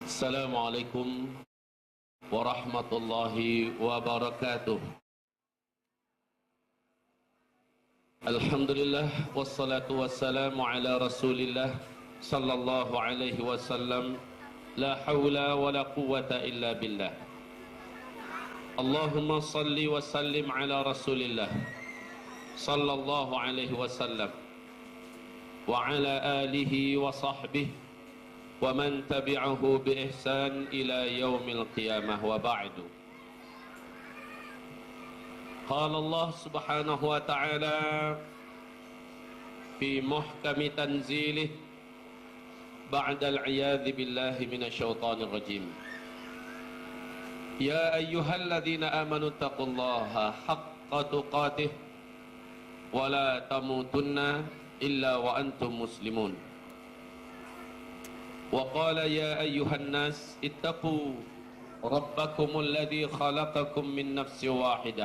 Assalamualaikum warahmatullahi wabarakatuh. Alhamdulillah wassalatu wassalamu ala Rasulillah sallallahu alaihi wasallam. La haula wala quwwata illa billah. Allahumma salli wa sallim ala Rasulillah sallallahu alaihi wasallam wa ala alihi wa sahbihi wa man tabi'ahu bi ihsan ila yaumil qiyamah wa ba'du. Qala Allah subhanahu wa ta'ala fi muhkami tanzilih ba'da al-'iyadhi billahi minasyaitonir rajim. Ya ayyuhalladzina amanu taqullaha haqqa tuqatih wa la tamutunna illa wa antum muslimun. وقال يا أيها الناس اتقوا ربكم الذي خلقكم من نفس واحدة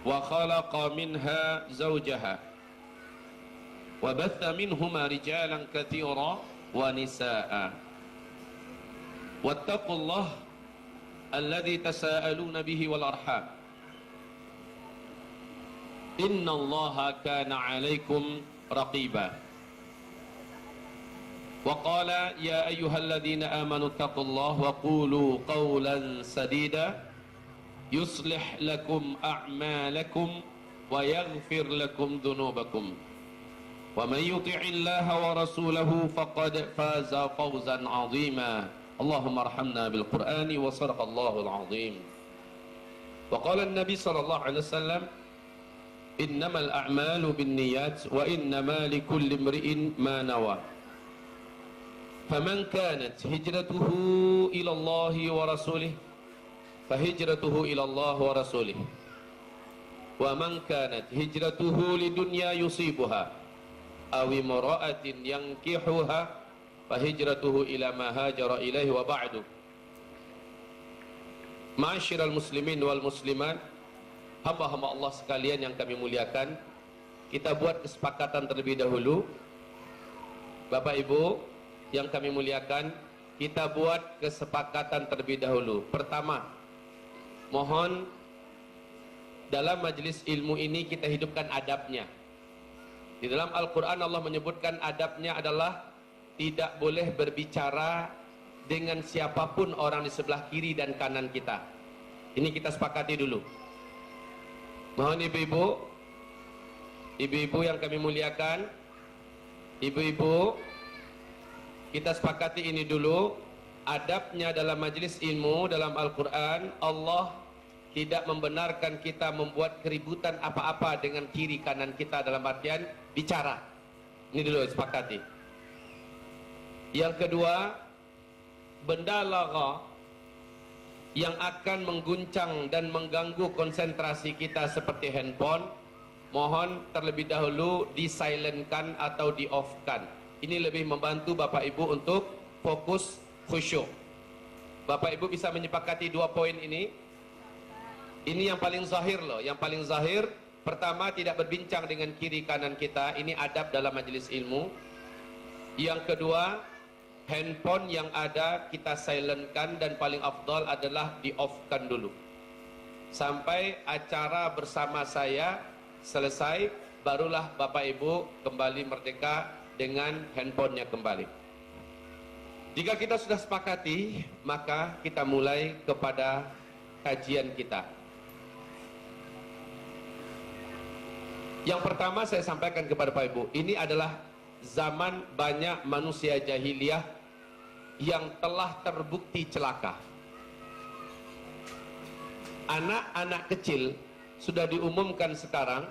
وخلق منها زوجها وبث منهما رجالا كثيرا ونساء واتقوا الله الذي تساءلون به والأرحام إن الله كان عليكم رقيبا. وقال يا أيها الذين آمنوا اتقوا الله وقولوا قولا سديدا يصلح لكم أعمالكم ويغفر لكم ذنوبكم ومن يطع الله ورسوله فقد فاز فوزا عظيما. اللهم ارحمنا بالقرآن وصدق الله العظيم. وقال النبي صلى الله عليه وسلم إنما الأعمال بالنيات وإنما لكل امرئ ما نوى. فمن كانت هجرته إلى الله ورسوله فهجرته إلى الله ورسوله ومن كانت هجرته لدنيا يصيبها أو امرأة ينكحها فهجرته إلى ما هاجر إليه. وبعد. Ma'asyiral muslimin wal muslimat, hamba-hamba Allah sekalian yang kami muliakan, kita buat kesepakatan terlebih dahulu. Bapak Ibu yang kami muliakan, kita buat kesepakatan terlebih dahulu. Pertama, mohon dalam majelis ilmu ini kita hidupkan adabnya. Di dalam Al-Quran Allah menyebutkan adabnya adalah tidak boleh berbicara dengan siapapun orang di sebelah kiri dan kanan kita. Ini kita sepakati dulu. Mohon ibu-ibu yang kami muliakan, ibu-ibu, kita sepakati ini dulu. Adabnya dalam majlis ilmu, dalam Al-Quran, Allah tidak membenarkan kita membuat keributan apa-apa dengan kiri kanan kita, dalam artian bicara. Ini dulu sepakati. Yang kedua, benda lagha yang akan mengguncang dan mengganggu konsentrasi kita seperti handphone, mohon terlebih dahulu disilentkan atau di-off-kan. Ini lebih membantu Bapak Ibu untuk fokus khusyuk. Bapak Ibu bisa menyepakati dua poin ini. Ini yang paling zahir loh. Yang paling zahir, pertama, tidak berbincang dengan kiri kanan kita. Ini adab dalam majelis ilmu. Yang kedua, handphone yang ada kita silentkan, dan paling afdal adalah di-off-kan dulu sampai acara bersama saya selesai, barulah Bapak Ibu kembali merdeka dengan handphonenya kembali. Jika kita sudah sepakati, maka kita mulai kepada kajian kita. Yang pertama saya sampaikan kepada Bapak Ibu, ini adalah zaman banyak manusia jahiliyah yang telah terbukti celaka. Anak-anak kecil sudah diumumkan sekarang,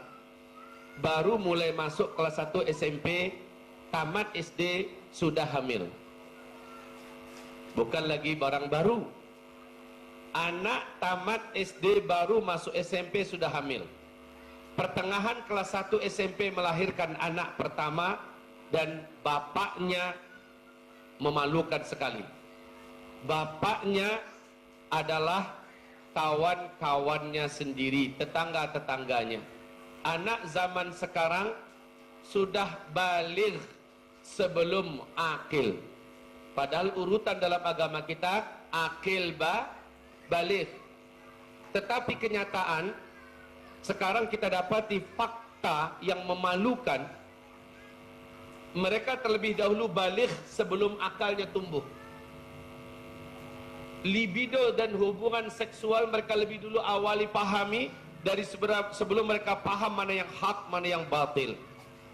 baru mulai masuk kelas 1 SMP, tamat SD sudah hamil. Bukan lagi barang baru. Anak tamat SD baru masuk SMP sudah hamil. Pertengahan kelas 1 SMP melahirkan anak pertama, dan bapaknya memalukan sekali. Bapaknya adalah kawan-kawannya sendiri, tetangga-tetangganya. Anak zaman sekarang sudah baligh sebelum akil. Padahal urutan dalam agama kita akil baligh. Tetapi kenyataan sekarang kita dapati fakta yang memalukan. Mereka terlebih dahulu baligh sebelum akalnya tumbuh. Libido dan hubungan seksual mereka lebih dulu awali pahami dari sebelum mereka paham mana yang hak, mana yang batil.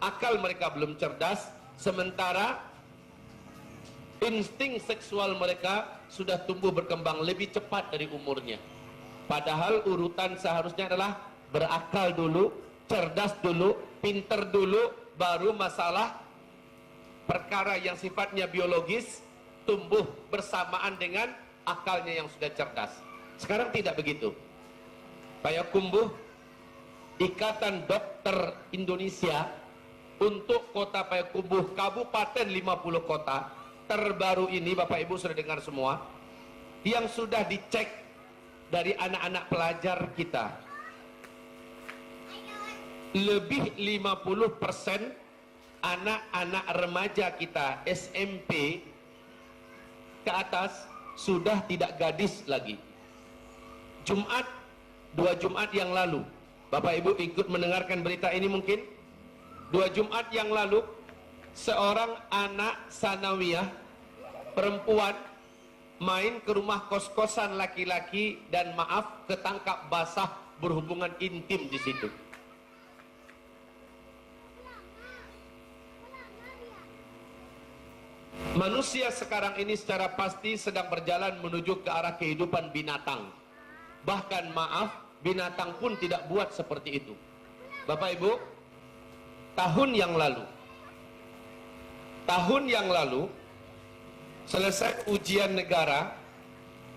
Akal mereka belum cerdas, sementara insting seksual mereka sudah tumbuh berkembang lebih cepat dari umurnya. Padahal urutan seharusnya adalah berakal dulu, cerdas dulu, pinter dulu, baru masalah perkara yang sifatnya biologis tumbuh bersamaan dengan akalnya yang sudah cerdas. Sekarang tidak begitu. Payakumbuh, Ikatan Dokter Indonesia untuk kota Payakumbuh, kabupaten 50 kota terbaru ini, Bapak Ibu sudah dengar semua, yang sudah dicek dari anak-anak pelajar kita, lebih 50% anak-anak remaja kita SMP ke atas sudah tidak gadis lagi. Dua Jumat yang lalu, Bapak Ibu ikut mendengarkan berita ini mungkin. 2 Jumat yang lalu, seorang anak sanawiyah perempuan main ke rumah kos-kosan laki-laki dan maaf ketangkap basah berhubungan intim di situ. Manusia sekarang ini secara pasti sedang berjalan menuju ke arah kehidupan binatang. Bahkan maaf, binatang pun tidak buat seperti itu. Bapak Ibu, tahun yang lalu selesai ujian negara,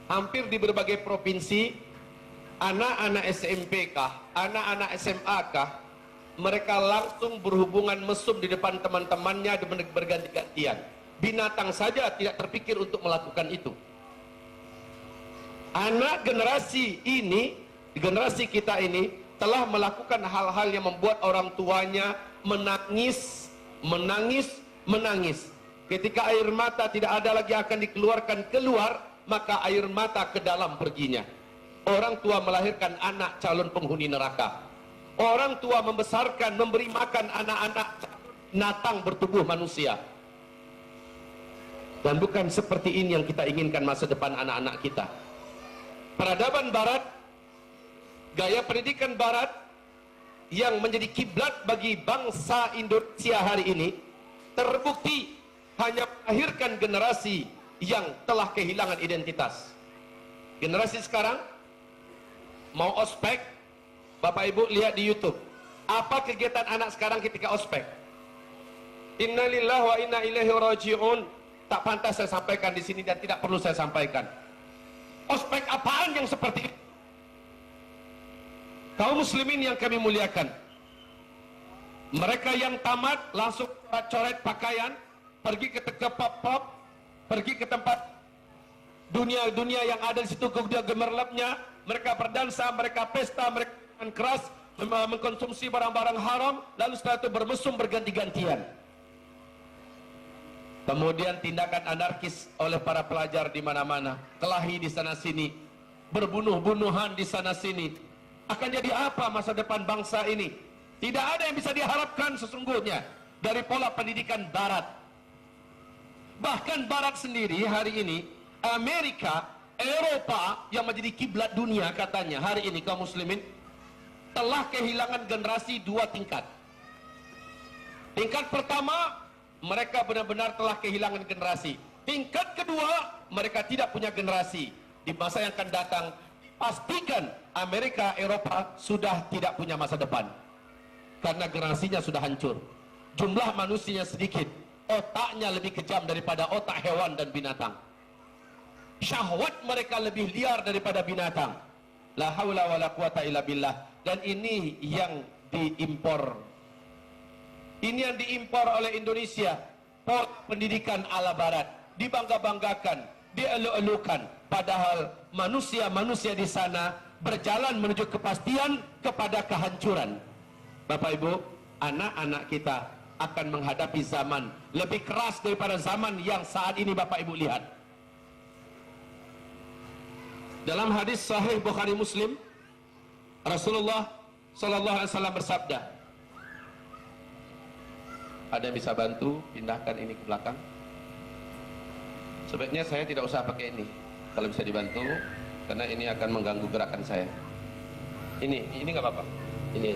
hampir di berbagai provinsi, anak-anak SMP kah, anak-anak SMA kah, mereka langsung berhubungan mesum di depan teman-temannya berganti-gantian. Binatang saja tidak terpikir untuk melakukan itu. Anak generasi ini, generasi kita ini telah melakukan hal-hal yang membuat orang tuanya menangis. Ketika air mata tidak ada lagi akan dikeluarkan keluar, maka air mata ke dalam perginya. Orang tua melahirkan anak calon penghuni neraka. Orang tua membesarkan, memberi makan anak-anak natang bertubuh manusia. Dan bukan seperti ini yang kita inginkan masa depan anak-anak kita. Peradaban barat, gaya pendidikan barat yang menjadi kiblat bagi bangsa Indonesia hari ini, terbukti hanya melahirkan generasi yang telah kehilangan identitas. Generasi sekarang mau ospek, Bapak Ibu lihat di YouTube, apa kegiatan anak sekarang ketika ospek? Innalillahi wa inna ilaihi raji'un. Tak pantas saya sampaikan di sini dan tidak perlu saya sampaikan. Ospek apaan yang seperti itu? Kaum muslimin yang kami muliakan, mereka yang tamat langsung coret pakaian, pergi ke pop, pergi ke tempat dunia yang ada di situ, kemudian gemerlapnya, mereka berdansa, mereka pesta, mereka makan keras, mengkonsumsi barang-barang haram, lalu setelah itu bermesum berganti-gantian. Kemudian tindakan anarkis oleh para pelajar di mana-mana, kelahi di sana sini, berbunuh-bunuhan di sana sini. Akan jadi apa masa depan bangsa ini? Tidak ada yang bisa diharapkan sesungguhnya dari pola pendidikan barat. Bahkan barat sendiri hari ini, Amerika, Eropa yang menjadi kiblat dunia katanya hari ini kaum muslimin telah kehilangan generasi 2 tingkat. Tingkat pertama, mereka benar-benar telah kehilangan generasi. Tingkat kedua, mereka tidak punya generasi. Di masa yang akan datang, pastikan Amerika, Eropa sudah tidak punya masa depan. Karena generasinya sudah hancur. Jumlah manusianya sedikit. Otaknya lebih kejam daripada otak hewan dan binatang. Syahwat mereka lebih liar daripada binatang. La haula wa la quwata illa billah. Dan ini yang diimpor. Ini yang diimpor oleh Indonesia. Pola pendidikan ala barat. Dibangga-banggakan, dielu-elukan. Padahal manusia-manusia di sana berjalan menuju kepastian kepada kehancuran. Bapak Ibu, anak-anak kita akan menghadapi zaman lebih keras daripada zaman yang saat ini Bapak Ibu lihat. Dalam hadis sahih Bukhari Muslim, Rasulullah sallallahu alaihi wasallam bersabda, ada yang bisa bantu pindahkan ini ke belakang? Sebaiknya saya tidak usah pakai ini kalau bisa dibantu, karena ini akan mengganggu gerakan saya. Ini nggak apa-apa. Ini.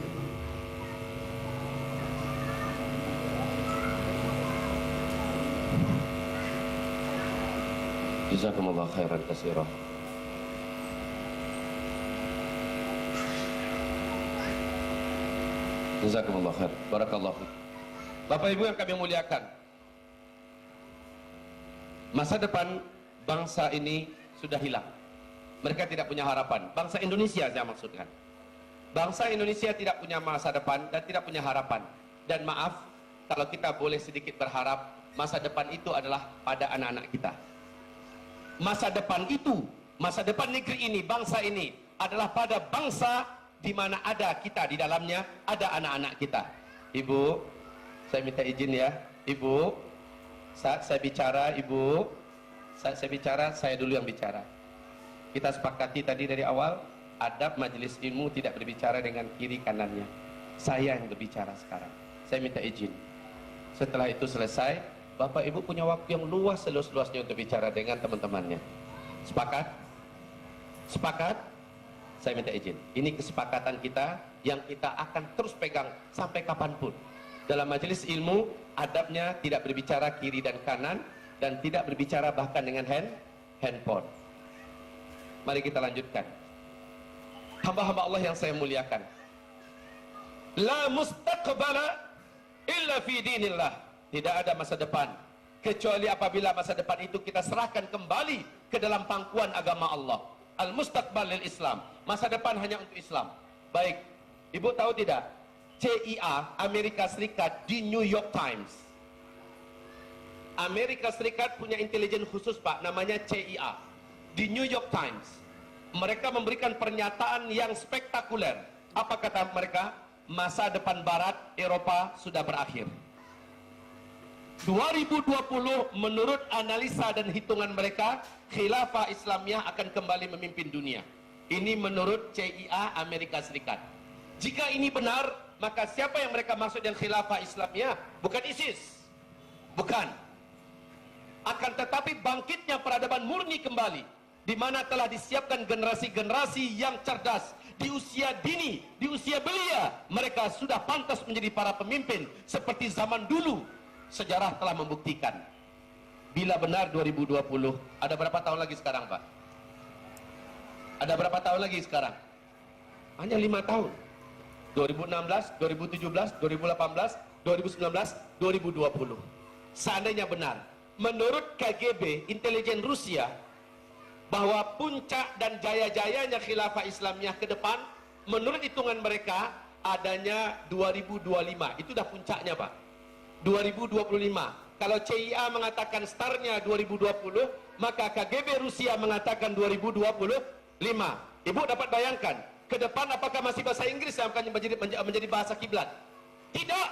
Jazakumullah khairan katsira. Jazakumullah khair. Barakallahu fiik. Bapak Ibu yang kami muliakan, masa depan bangsa ini sudah hilang. Mereka tidak punya harapan. Bangsa Indonesia saya maksudkan. Bangsa Indonesia tidak punya masa depan dan tidak punya harapan. Dan maaf, kalau kita boleh sedikit berharap, masa depan itu adalah pada anak-anak kita. Masa depan itu, masa depan negeri ini, bangsa ini adalah pada bangsa di mana ada kita di dalamnya, ada anak-anak kita. Ibu, saya minta izin ya, Ibu. Saat saya bicara, Ibu, saat saya bicara, saya dulu yang bicara. Kita sepakati tadi dari awal, adab majelis ilmu tidak berbicara dengan kiri kanannya. Saya yang berbicara sekarang. Saya minta izin. Setelah itu selesai, Bapak Ibu punya waktu yang luas, seluas-luasnya untuk bicara dengan teman-temannya. Sepakat? Sepakat? Saya minta izin. Ini kesepakatan kita yang kita akan terus pegang sampai kapanpun. Dalam majelis ilmu, adabnya tidak berbicara kiri dan kanan, dan tidak berbicara bahkan dengan handphone. Mari kita lanjutkan. Hamba-hamba Allah yang saya muliakan, la mustaqbala illa fi dinillah. Tidak ada masa depan kecuali apabila masa depan itu kita serahkan kembali ke dalam pangkuan agama Allah. Al-mustaqbal lil Islam. Masa depan hanya untuk Islam. Baik, Ibu tahu tidak? CIA Amerika Serikat di New York Times. Amerika Serikat punya intelijen khusus Pak, namanya CIA. Di New York Times, mereka memberikan pernyataan yang spektakuler. Apa kata mereka? Masa depan Barat Eropa sudah berakhir. 2020 menurut analisa dan hitungan mereka, khilafah Islamiyah akan kembali memimpin dunia. Ini menurut CIA Amerika Serikat. Jika ini benar, maka siapa yang mereka maksud yang khilafah Islamiyah? Bukan ISIS. Bukan. Akan tetapi bangkitnya peradaban murni kembali, di mana telah disiapkan generasi-generasi yang cerdas. Di usia dini, di usia belia, mereka sudah pantas menjadi para pemimpin seperti zaman dulu. Sejarah telah membuktikan. Bila benar 2020, ada berapa tahun lagi sekarang Pak? Ada berapa tahun lagi sekarang? Hanya 5 tahun. 2016, 2017, 2018, 2019, 2020. Seandainya benar, menurut KGB, intelijen Rusia, bahwa puncak dan jaya-jayanya khilafah Islamiyah ke depan, menurut hitungan mereka, adanya 2025. Itu dah puncaknya Pak. 2025. Kalau CIA mengatakan startnya 2020, maka KGB Rusia mengatakan 2025. Ibu dapat bayangkan, ke depan apakah masih bahasa Inggris yang akan menjadi bahasa kiblat? Tidak.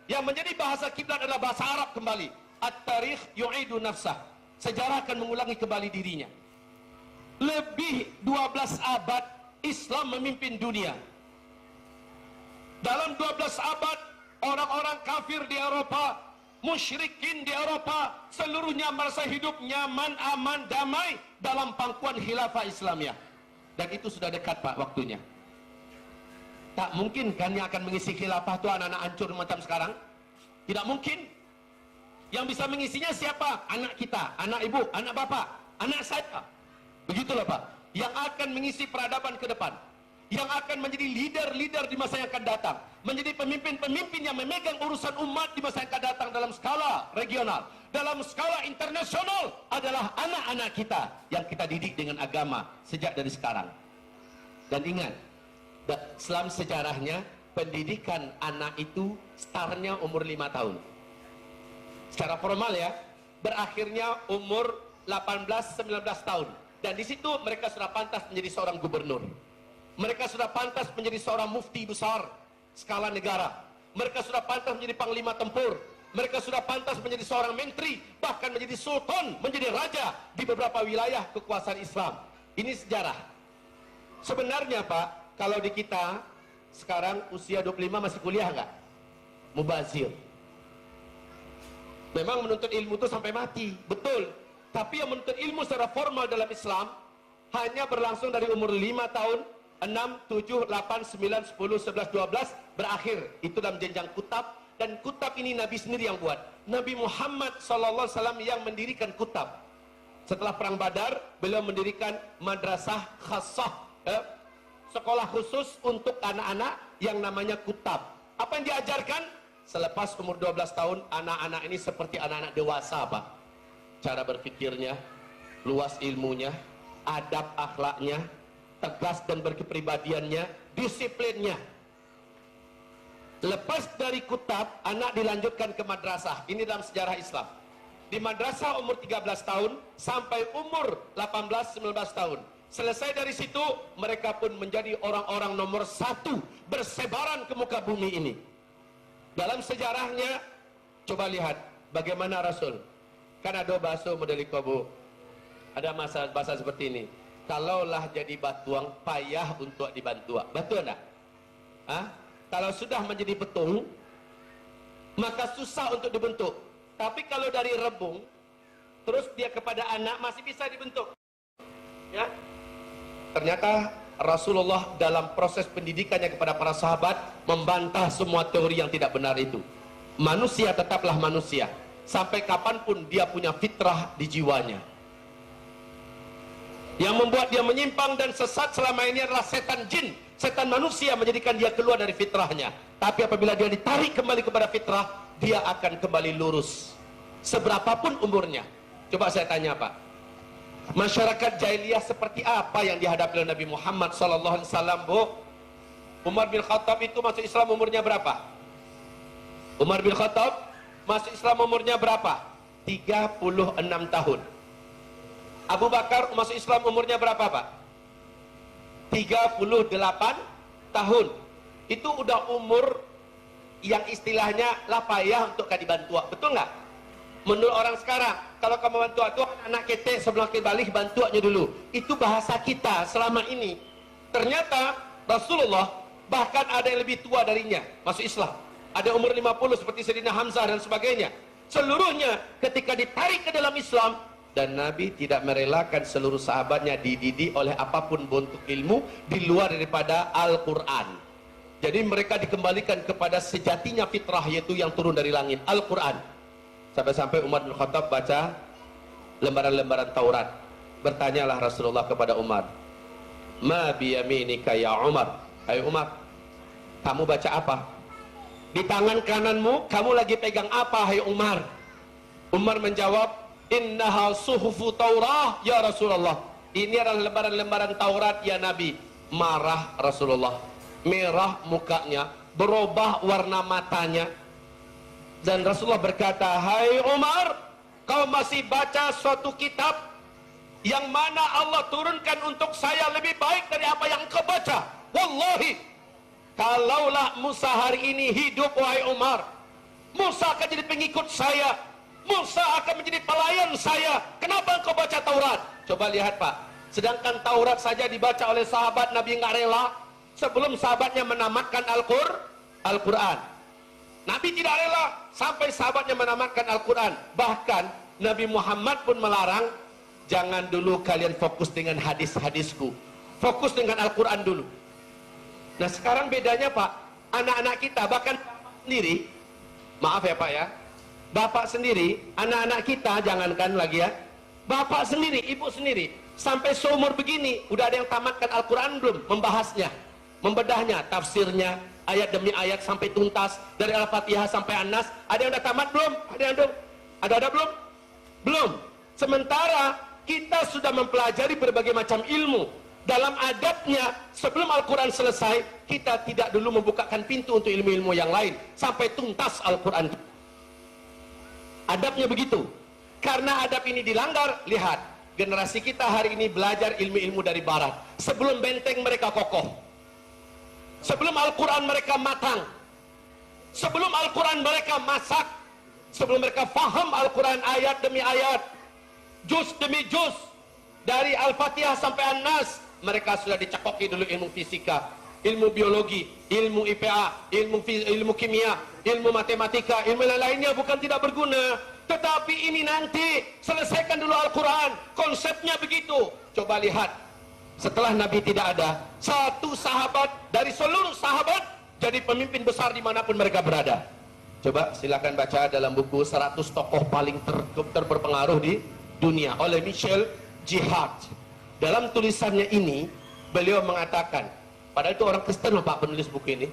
Yang menjadi bahasa kiblat adalah bahasa Arab kembali. At-tarikh yu'idu nafsah. Sejarah akan mengulangi kembali dirinya. Lebih 12 abad Islam memimpin dunia. Dalam 12 abad, orang-orang kafir di Eropa, musyrikin di Eropa, seluruhnya merasa hidup nyaman, aman, damai dalam pangkuan khilafah Islamiyah. Dan itu sudah dekat Pak waktunya. Tak mungkin kan yang akan mengisi khilafah itu anak-anak hancur macam sekarang? Tidak mungkin. Yang bisa mengisinya siapa? Anak kita, anak ibu, anak bapak, anak saya. Begitulah Pak. Yang akan mengisi peradaban ke depan, yang akan menjadi leader-leader di masa yang akan datang, menjadi pemimpin-pemimpin yang memegang urusan umat di masa yang akan datang dalam skala regional, dalam skala internasional, adalah anak-anak kita yang kita didik dengan agama sejak dari sekarang. Dan ingat, dalam sejarahnya, pendidikan anak itu startnya umur 5 tahun. Secara formal ya, berakhirnya umur 18-19 tahun. Dan di situ mereka sudah pantas menjadi seorang gubernur. Mereka sudah pantas menjadi seorang mufti besar skala negara. mereka sudah pantas menjadi panglima tempur, mereka sudah pantas menjadi seorang menteri, bahkan menjadi sultan, menjadi raja di beberapa wilayah kekuasaan Islam. Ini sejarah. Sebenarnya Pak, kalau di kita sekarang usia 25 masih kuliah nggak? Mubazir. Memang menuntut ilmu itu sampai mati, betul. Tapi yang menuntut ilmu secara formal dalam Islam hanya berlangsung dari umur 5 tahun, 6, 7, 8, 9, 10, 11, 12 berakhir. Itu dalam jenjang kutab, dan kutab ini Nabi sendiri yang buat. Nabi Muhammad SAW yang mendirikan kutab. Setelah perang Badar, beliau mendirikan madrasah khassah, sekolah khusus untuk anak-anak yang namanya kutab. Apa yang diajarkan? Selepas umur 12 tahun, anak-anak ini seperti anak-anak dewasa, Pak. Cara berpikirnya, luas ilmunya, adab akhlaknya, tegas dan berkepribadiannya, disiplinnya. Lepas dari kutab, anak dilanjutkan ke madrasah. Ini dalam sejarah Islam. Di madrasah umur 13 tahun sampai umur 18-19 tahun. Selesai dari situ, mereka pun menjadi orang-orang nomor 1 bersebaran ke muka bumi ini. Dalam sejarahnya, coba lihat bagaimana Rasul. Kan ada bahasa model kobo. Ada bahasa seperti ini. Kalaulah jadi batuang, payah untuk dibantu. Betul enggak? Kalau sudah menjadi betung, maka susah untuk dibentuk. Tapi kalau dari rebung, terus dia kepada anak masih bisa dibentuk. Ya, ternyata Rasulullah dalam proses pendidikannya kepada para sahabat membantah semua teori yang tidak benar itu. Manusia tetaplah manusia, sampai kapanpun dia punya fitrah di jiwanya. Yang membuat dia menyimpang dan sesat selama ini adalah setan jin, setan manusia menjadikan dia keluar dari fitrahnya. Tapi apabila dia ditarik kembali kepada fitrah, dia akan kembali lurus seberapapun umurnya. Coba saya tanya Pak, masyarakat jahiliyah seperti apa yang dihadapi oleh Nabi Muhammad SAW, Bu? Umar bin Khattab itu masuk Islam umurnya berapa? Umar bin Khattab masuk Islam umurnya berapa? 36 tahun. Abu Bakar masuk Islam umurnya berapa Pak? 38 tahun. Itu udah umur yang istilahnya lah payah untuk dibantu. Betul nggak? Menurut orang sekarang, kalau kamu bantu itu anak ketek sebelah balik bantuannya dulu. Itu bahasa kita selama ini. Ternyata Rasulullah bahkan ada yang lebih tua darinya masuk Islam. Ada umur 50 seperti Sayyidina Hamzah dan sebagainya. Seluruhnya ketika ditarik ke dalam Islam, dan Nabi tidak merelakan seluruh sahabatnya dididik oleh apapun bentuk ilmu di luar daripada Al-Quran. Jadi mereka dikembalikan kepada sejatinya fitrah, yaitu yang turun dari langit, Al-Quran. Sampai-sampai Umar bin Khattab baca lembaran-lembaran Taurat. Bertanyalah Rasulullah kepada Umar, ma biyaminika ya Umar. Hai Umar, kamu baca apa? Di tangan kananmu kamu lagi pegang apa, hai Umar? Umar menjawab, innaha suhufu Taurah ya Rasulullah. Ini adalah lembaran-lembaran Taurat ya Nabi. Marah Rasulullah, merah mukanya, berubah warna matanya. Dan Rasulullah berkata, hai Umar, kau masih baca suatu kitab yang mana Allah turunkan untuk saya lebih baik dari apa yang kau baca. Wallahi, kalaulah Musa hari ini hidup, wahai Umar, Musa akan jadi pengikut saya, Musa akan menjadi pelayan saya. Kenapa engkau baca Taurat? Coba lihat Pak, sedangkan Taurat saja dibaca oleh sahabat Nabi nggak rela sebelum sahabatnya menamatkan Al-Quran. Nabi tidak rela sampai sahabatnya menamatkan Al-Quran. Bahkan Nabi Muhammad pun melarang, jangan dulu kalian fokus dengan hadis-hadisku, fokus dengan Al-Quran dulu. Nah sekarang bedanya Pak, anak-anak kita bahkan sendiri, maaf ya Pak ya, bapak sendiri, anak-anak kita jangankan lagi ya, bapak sendiri, ibu sendiri, sampai seumur begini udah ada yang tamatkan Al-Quran belum? Membahasnya, membedahnya, tafsirnya, ayat demi ayat sampai tuntas, dari Al-Fatihah sampai An-Nas. Ada yang udah tamat belum? Ada yang belum? Ada belum? Belum. Sementara kita sudah mempelajari berbagai macam ilmu. Dalam adabnya, sebelum Al-Quran selesai, kita tidak dulu membukakan pintu untuk ilmu-ilmu yang lain sampai tuntas Al-Quran. Adabnya begitu. Karena adab ini dilanggar, lihat, generasi kita hari ini belajar ilmu-ilmu dari barat. Sebelum benteng mereka kokoh, sebelum Al-Quran mereka matang, Sebelum Al-Quran mereka masak, sebelum mereka faham Al-Quran ayat demi ayat, juz demi juz, dari Al-Fatihah sampai An-Nas, mereka sudah dicekoki dulu ilmu fisika, ilmu biologi, ilmu IPA, ilmu kimia, ilmu matematika, ilmu lain-lainnya bukan tidak berguna. Tetapi ini nanti, selesaikan dulu Al-Quran, konsepnya begitu. Coba lihat, setelah Nabi tidak ada, satu sahabat dari seluruh sahabat jadi pemimpin besar dimanapun mereka berada. Coba silakan baca dalam buku 100 tokoh paling terberpengaruh di dunia oleh Michel Jihad. Dalam tulisannya ini, beliau mengatakan, padahal itu orang Kristen loh Pak penulis buku ini,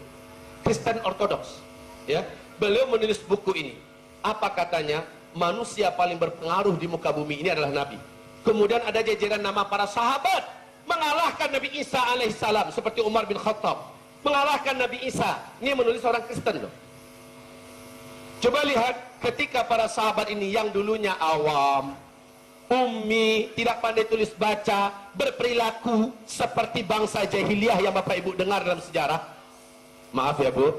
Kristen Ortodoks, ya. Beliau menulis buku ini. Apa katanya? Manusia paling berpengaruh di muka bumi ini adalah Nabi. Kemudian ada jajaran nama para sahabat mengalahkan Nabi Isa alaihissalam, seperti Umar bin Khattab mengalahkan Nabi Isa. Ini menulis orang Kristen loh. Coba lihat ketika para sahabat ini yang dulunya awam, ummi, tidak pandai tulis baca, berperilaku seperti bangsa jahiliyah yang Bapak Ibu dengar dalam sejarah. Maaf ya Bu,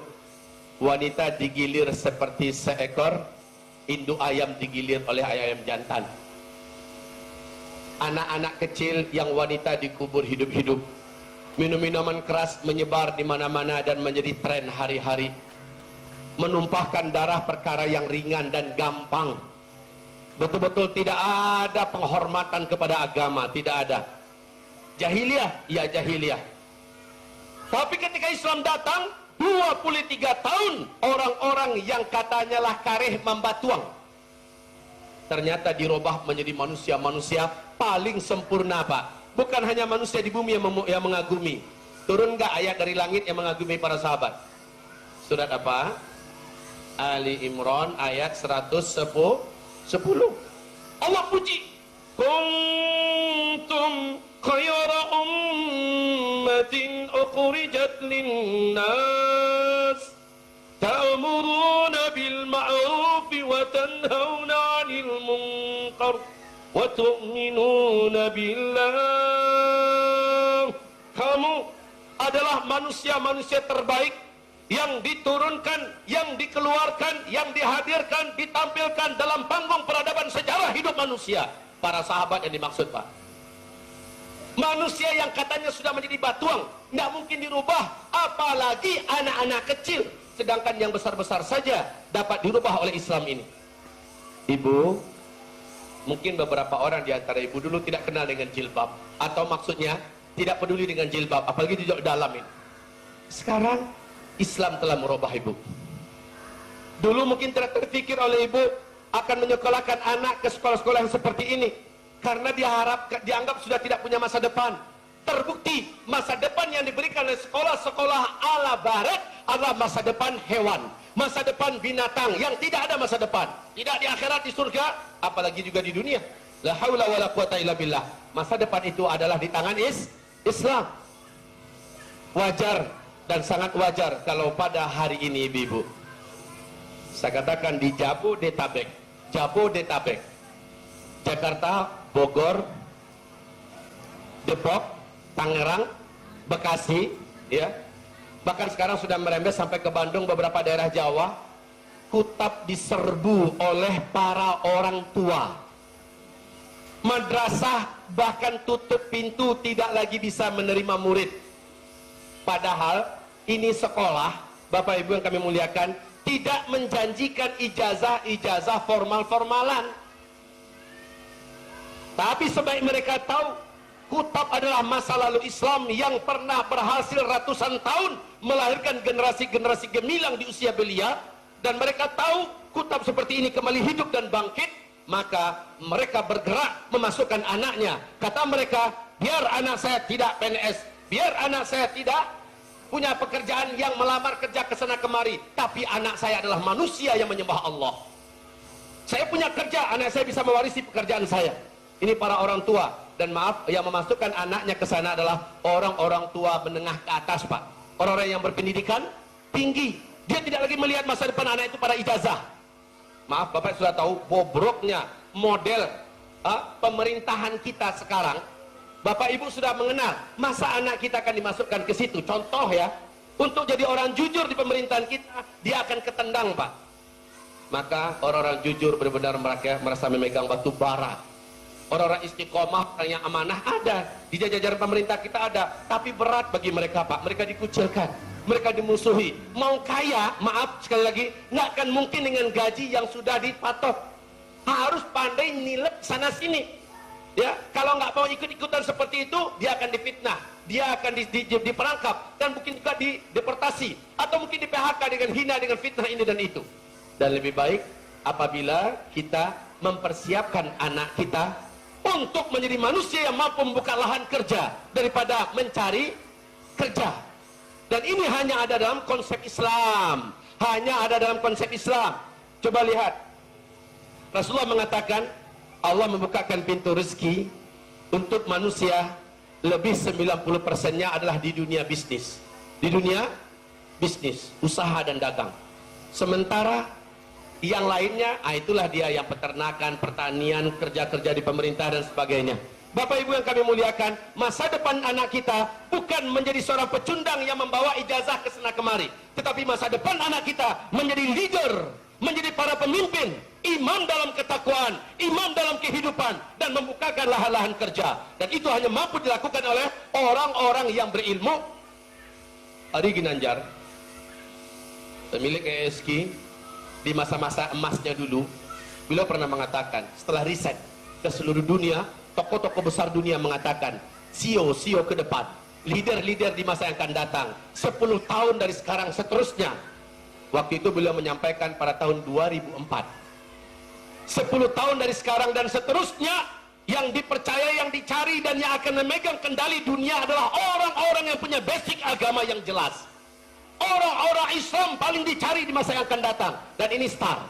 wanita digilir seperti seekor induk ayam digilir oleh ayam jantan. Anak-anak kecil yang wanita dikubur hidup-hidup. Minum minuman keras menyebar di mana-mana dan menjadi tren hari-hari. Menumpahkan darah perkara yang ringan dan gampang. Betul-betul tidak ada penghormatan kepada agama, tidak ada. Jahiliyah, ya jahiliyah. Tapi ketika Islam datang, 23 tahun orang-orang yang katanya lah kareh membatuang, ternyata dirubah menjadi manusia-manusia paling sempurna Pak. Bukan hanya manusia di bumi yang mengagumi. Turun nggak ayat dari langit yang mengagumi para sahabat? Surat apa? Ali Imran ayat 110. Allah puji, kuntum khayra ummatin ukhrijat linnas ta'muruna bil ma'ruf wa tanhauna 'anil munkar wa tu'minuna billah. Kamu adalah manusia-manusia terbaik yang diturunkan, yang dikeluarkan, yang dihadirkan, ditampilkan dalam panggung peradaban sejarah hidup manusia. Para sahabat yang dimaksud Pak, manusia yang katanya sudah menjadi batuang, nggak mungkin dirubah, apalagi anak-anak kecil. Sedangkan yang besar-besar saja dapat dirubah oleh Islam ini. Ibu, mungkin beberapa orang di antara ibu dulu tidak kenal dengan jilbab, atau maksudnya tidak peduli dengan jilbab, apalagi di dalam ini. Sekarang Islam telah merubah ibu. Dulu mungkin tidak terpikir oleh ibu akan menyekolahkan anak ke sekolah-sekolah yang seperti ini, karena dianggap sudah tidak punya masa depan. Terbukti masa depan yang diberikan oleh sekolah-sekolah ala barat adalah masa depan hewan, masa depan binatang yang tidak ada masa depan, tidak di akhirat, di surga, apalagi juga di dunia. La haula wala quwata illa billah. Masa depan itu adalah di tangan Islam. Wajar dan sangat wajar kalau pada hari ini ibu-ibu, saya katakan di Jabodetabek, Jakarta, Bogor, Depok, Tangerang, Bekasi, ya, bahkan sekarang sudah merembes sampai ke Bandung, beberapa daerah Jawa, kutab diserbu oleh para orang tua. Madrasah bahkan tutup pintu, tidak lagi bisa menerima murid. Padahal ini sekolah, Bapak Ibu yang kami muliakan, tidak menjanjikan ijazah formal-formalan. Tapi sebaik mereka tahu, kutab adalah masa lalu Islam yang pernah berhasil ratusan tahun melahirkan generasi-generasi gemilang di usia belia, dan mereka tahu kutab seperti ini kembali hidup dan bangkit, maka mereka bergerak memasukkan anaknya. Kata mereka, biar anak saya tidak PNS, biar anak saya tidak punya pekerjaan yang melamar kerja ke sana kemari, tapi anak saya adalah manusia yang menyembah Allah. Saya punya kerja, anak saya bisa mewarisi pekerjaan saya. Ini para orang tua, dan maaf, yang memasukkan anaknya ke sana adalah orang-orang tua menengah ke atas Pak, orang-orang yang berpendidikan tinggi. Dia tidak lagi melihat masa depan anak itu pada ijazah. Maaf, Bapak sudah tahu bobroknya model pemerintahan kita sekarang. Bapak Ibu sudah mengenal masa anak kita akan dimasukkan ke situ. Contoh ya, untuk jadi orang jujur di pemerintahan kita, dia akan ketendang, Pak. Maka orang-orang jujur benar-benar merasa memegang batu bara. Orang-orang istiqomah, orang yang amanah ada di jajaran pemerintah kita ada, tapi berat bagi mereka, Pak. Mereka dikucilkan, mereka dimusuhi. Mau kaya, maaf sekali lagi, nggak akan mungkin dengan gaji yang sudah dipatok. Harus pandai nilai sana sini. Ya, kalau nggak mau ikut-ikutan seperti itu, dia akan difitnah, dia akan diperangkap, dan mungkin juga dideportasi, atau mungkin di PHK dengan hina, dengan fitnah ini dan itu. Dan lebih baik apabila kita mempersiapkan anak kita untuk menjadi manusia yang mampu membuka lahan kerja daripada mencari kerja. Dan ini hanya ada dalam konsep Islam, hanya ada dalam konsep Islam. Coba lihat, Rasulullah mengatakan Allah membukakan pintu rezeki untuk manusia, lebih 90%-nya adalah di dunia bisnis. Di dunia bisnis, usaha dan dagang. Sementara yang lainnya, itulah dia yang peternakan, pertanian, kerja-kerja di pemerintah dan sebagainya. Bapak Ibu yang kami muliakan, masa depan anak kita bukan menjadi seorang pecundang yang membawa ijazah ke sana kemari, tetapi masa depan anak kita menjadi leader, menjadi para pemimpin, imam dalam ketakwaan, imam dalam kehidupan, dan membukakan lahan-lahan kerja. Dan itu hanya mampu dilakukan oleh orang-orang yang berilmu. Ari Ginanjar, pemilik ESG, di masa-masa emasnya dulu, beliau pernah mengatakan, setelah riset ke seluruh dunia, tokoh-tokoh besar dunia mengatakan, CEO ke depan, leader-leader di masa yang akan datang, 10 tahun dari sekarang seterusnya. Waktu itu beliau menyampaikan pada tahun 2004, 10 tahun dari sekarang dan seterusnya, yang dipercaya, yang dicari, dan yang akan memegang kendali dunia adalah orang-orang yang punya basic agama yang jelas. Orang-orang Islam paling dicari di masa yang akan datang. Dan ini star.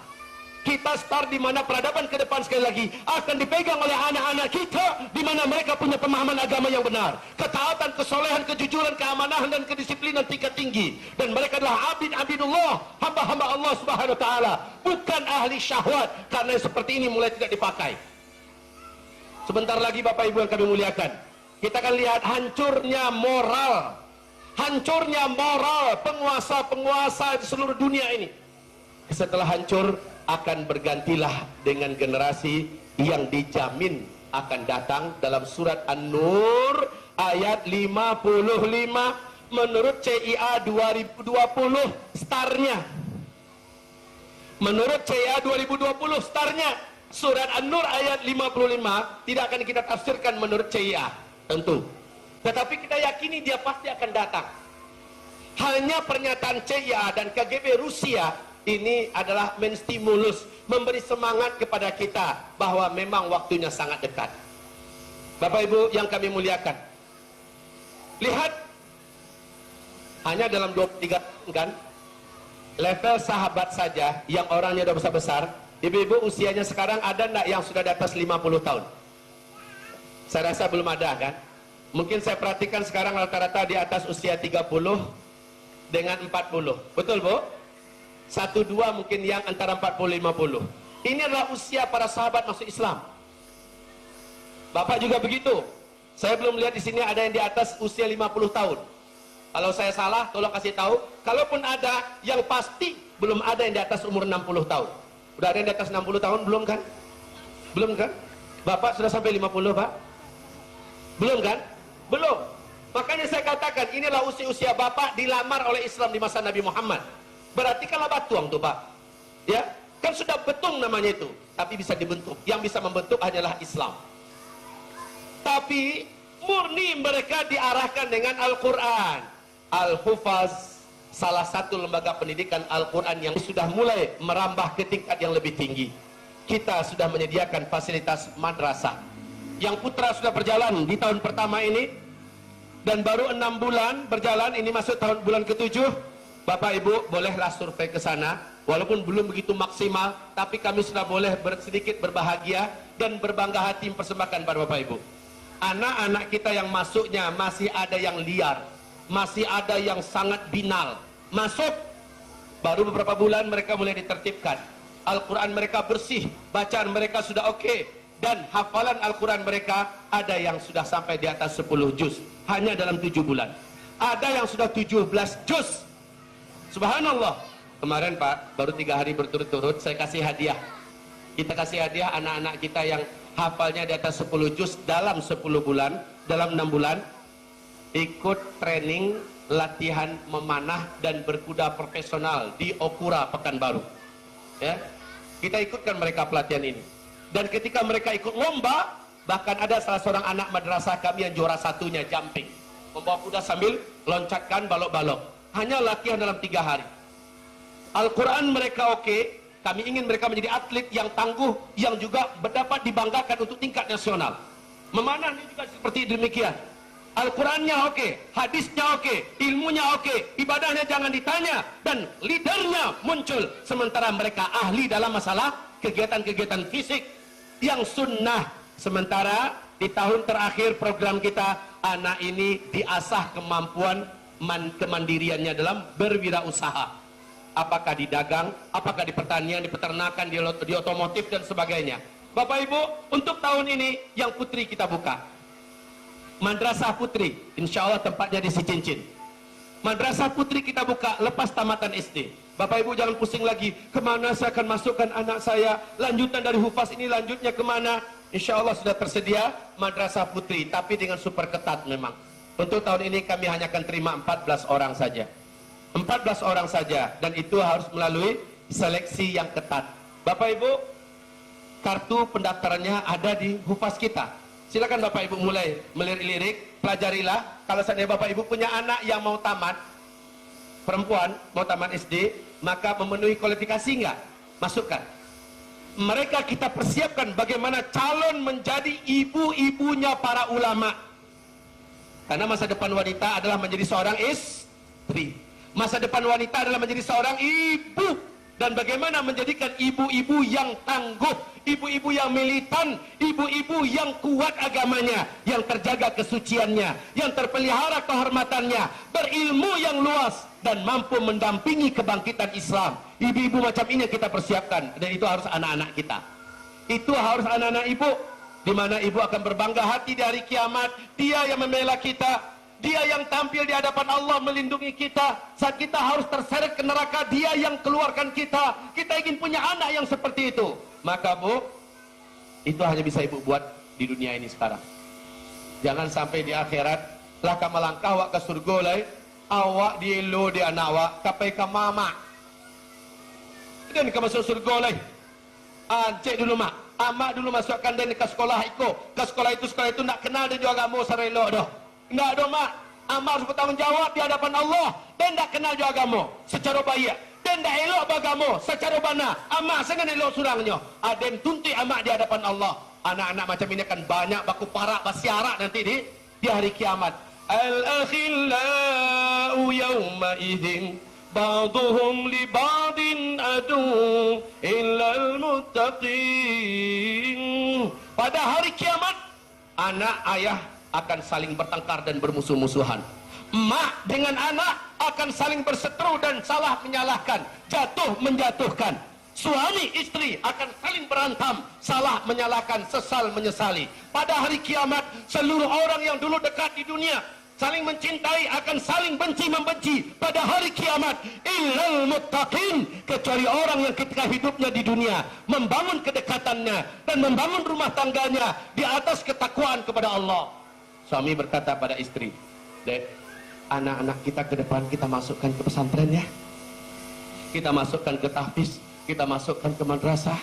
Kita star di mana peradaban ke depan sekali lagi akan dipegang oleh anak-anak kita, di mana mereka punya pemahaman agama yang benar, ketaatan, kesolehan, kejujuran, keamanahan, dan kedisiplinan tingkat tinggi. Dan mereka adalah abid-abidullah, hamba-hamba Allah Subhanahu wa taala, bukan ahli syahwat, karena seperti ini mulai tidak dipakai. Sebentar lagi Bapak Ibu yang kami muliakan, kita akan lihat hancurnya moral penguasa-penguasa di seluruh dunia ini. Setelah hancur, akan bergantilah dengan generasi yang dijamin akan datang. Dalam surat An-Nur ayat 55 menurut CIA 2020 starnya, menurut CIA 2020 starnya, surat An-Nur ayat 55 tidak akan kita tafsirkan menurut CIA tentu, tetapi kita yakini dia pasti akan datang. Hanya pernyataan CIA dan KGB Rusia ini adalah menstimulus, memberi semangat kepada kita bahwa memang waktunya sangat dekat. Bapak Ibu yang kami muliakan, lihat, hanya dalam 23 tahun kan, level sahabat saja yang orangnya sudah besar-besar, ibu-ibu usianya sekarang ada enggak yang sudah di atas 50 tahun? Saya rasa belum ada kan? Mungkin saya perhatikan sekarang rata-rata di atas usia 30 dengan 40. Betul Bu? 1-2 mungkin yang antara 40-50. Ini adalah usia para sahabat masuk Islam. Bapak juga begitu. Saya belum lihat di sini ada yang di atas usia 50 tahun. Kalau saya salah, tolong kasih tahu. Kalaupun ada, yang pasti belum ada yang di atas umur 60 tahun. Udah ada yang di atas 60 tahun belum kan? Belum kan? Bapak sudah sampai 50 Pak? Belum kan? Belum. Makanya saya katakan inilah usia-usia Bapak dilamar oleh Islam di masa Nabi Muhammad. Berarti kalau batuang tuh Pak, ya kan sudah betung namanya itu, tapi bisa dibentuk. Yang bisa membentuk hanyalah Islam. Tapi murni mereka diarahkan dengan Al-Quran. Al-Hufaz, salah satu lembaga pendidikan Al-Quran yang sudah mulai merambah ke tingkat yang lebih tinggi. Kita sudah menyediakan fasilitas madrasah. Yang putra sudah berjalan di tahun pertama ini, dan baru 6 bulan berjalan, ini masuk bulan ke-7. Bapak Ibu bolehlah survei ke sana, walaupun belum begitu maksimal, tapi kami sudah boleh sedikit berbahagia dan berbangga hati mempersembahkan pada Bapak Ibu. Anak-anak kita yang masuknya masih ada yang liar, masih ada yang sangat binal. Masuk, baru beberapa bulan mereka mulai ditertibkan. Al-Quran mereka bersih, bacaan mereka sudah oke, dan hafalan Al-Quran mereka ada yang sudah sampai di atas 10 juz, hanya dalam 7 bulan. Ada yang sudah 17 juz. Subhanallah. Kemarin Pak, baru 3 hari berturut-turut saya kasih hadiah. Kita kasih hadiah anak-anak kita yang hafalnya di atas 10 juz dalam 10 bulan, dalam 6 bulan ikut training latihan memanah dan berkuda profesional di Okura Pekanbaru. Ya. Kita ikutkan mereka pelatihan ini. Dan ketika mereka ikut lomba, bahkan ada salah seorang anak madrasah kami yang juara satunya jumping, membawa kuda sambil loncatkan balok-balok. Hanya latihan dalam 3 hari. Al-Quran mereka oke. Kami ingin mereka menjadi atlet yang tangguh, yang juga dapat dibanggakan untuk tingkat nasional. Memanah ini juga seperti demikian. Al-Qurannya oke, hadisnya oke, ilmunya oke, ibadahnya jangan ditanya, dan leadernya muncul. Sementara mereka ahli dalam masalah kegiatan-kegiatan fisik yang sunnah. Sementara di tahun terakhir program kita, anak ini diasah kemampuan kemandiriannya dalam berwirausaha. Apakah di dagang, apakah di pertanian, di peternakan, di otomotif dan sebagainya. Bapak Ibu, untuk tahun ini yang putri kita buka. Madrasah Putri, insya Allah tempatnya di Sicincin. Madrasah Putri kita buka lepas tamatan SD. Bapak Ibu jangan pusing lagi, kemana saya akan masukkan anak saya, lanjutan dari Hufaz ini lanjutnya kemana. Insya Allah sudah tersedia Madrasah Putri, tapi dengan super ketat memang. Untuk tahun ini kami hanya akan terima 14 orang saja. 14 orang saja, dan itu harus melalui seleksi yang ketat. Bapak Ibu, kartu pendaftarannya ada di Hufaz kita. Silakan Bapak Ibu mulai melirik-lirik, pelajarilah. Kalau seandainya Bapak Ibu punya anak yang mau tamat, perempuan mau tamat SD, maka memenuhi kualifikasi enggak? Masukkan. Mereka kita persiapkan bagaimana calon menjadi ibu-ibunya para ulama. Karena masa depan wanita adalah menjadi seorang istri. Masa depan wanita adalah menjadi seorang ibu. Dan bagaimana menjadikan ibu-ibu yang tangguh, ibu-ibu yang militan, ibu-ibu yang kuat agamanya, yang terjaga kesuciannya, yang terpelihara kehormatannya, berilmu yang luas, dan mampu mendampingi kebangkitan Islam. Ibu-ibu macam ini yang kita persiapkan, dan itu harus anak-anak kita. Itu harus anak-anak ibu, di mana ibu akan berbangga hati di hari kiamat. Dia yang membela kita, dia yang tampil di hadapan Allah melindungi kita. Saat kita harus terseret ke neraka, dia yang keluarkan kita. Kita ingin punya anak yang seperti itu. Maka Bu, itu hanya bisa ibu buat di dunia ini sekarang. Jangan sampai di akhirat lah ka melangkah wak ke surga lai, awak dielo di anak awak kapai ka mama. Dan ka masuk surga lai. Cek dulu mak, amak dulu masukkan dan ke sekolah iko. Ke sekolah itu nak kenal dan juga agama sarelo dah. Enggak ada mak, amak harus bertanggung jawab di hadapan Allah. Dan tak kenal juga agama secara baik. Dan tak elok agama secara bana. Amak sangat elok surangnya. Aden tunti amak di hadapan Allah. Anak-anak macam ini akan banyak baku parak basiarak nanti di hari kiamat. Al-akhillau yawma idin ba'duhum li ba'din adu illal muttaqin. Pada hari kiamat, anak ayah akan saling bertengkar dan bermusuh-musuhan. Mak dengan anak akan saling berseteru dan salah menyalahkan, jatuh menjatuhkan. Suami istri akan saling berantam, salah menyalahkan, sesal menyesali. Pada hari kiamat, seluruh orang yang dulu dekat di dunia saling mencintai akan saling benci membenci. Pada hari kiamat, illal muttaqin, kecuali orang yang ketika hidupnya di dunia membangun kedekatannya dan membangun rumah tangganya di atas ketakwaan kepada Allah. Suami berkata pada istri, Dek, anak-anak kita ke depan kita masukkan ke pesantren ya. Kita masukkan ke tahfiz, kita masukkan ke madrasah.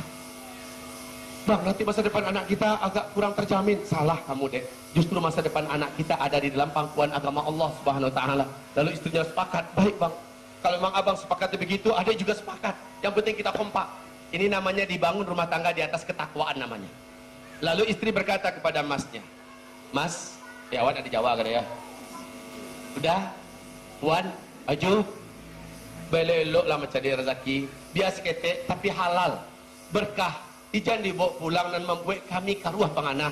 Bang, nanti masa depan anak kita agak kurang terjamin. Salah kamu, Dek. Justru masa depan anak kita ada di dalam pangkuan agama Allah Subhanahu wa taala. Lalu istrinya sepakat, baik Bang. Kalau memang abang sepakat begitu, adek juga sepakat. Yang penting kita kompak. Ini namanya dibangun rumah tangga di atas ketakwaan namanya. Lalu istri berkata kepada masnya, Mas, ya awak ada Jawa kan ya? Udah, Wan, aju, belelok lah mencari rezeki, biasa ketek tapi halal, berkah, ijan dibawa pulang dan membuat kami karuah panganah.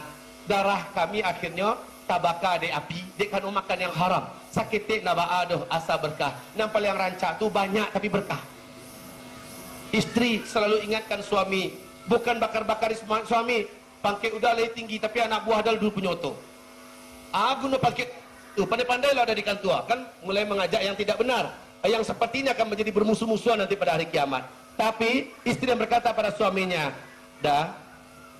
Darah kami akhirnya tabaka de api, dek kan makan yang haram. Sakit naba aduh asa berkah. Nampal yang rancak tu banyak tapi berkah. Istri selalu ingatkan suami, bukan bakar-bakar suami, pangkit udah lebih tinggi tapi anak buah dal dulu punya oto. Aku no pangkit Tuh, pandai-pandailah ada di kantua. Kan mulai mengajak yang tidak benar. Yang seperti ini akan menjadi bermusuh-musuhan nanti pada hari kiamat. Tapi istri yang berkata pada suaminya, dah,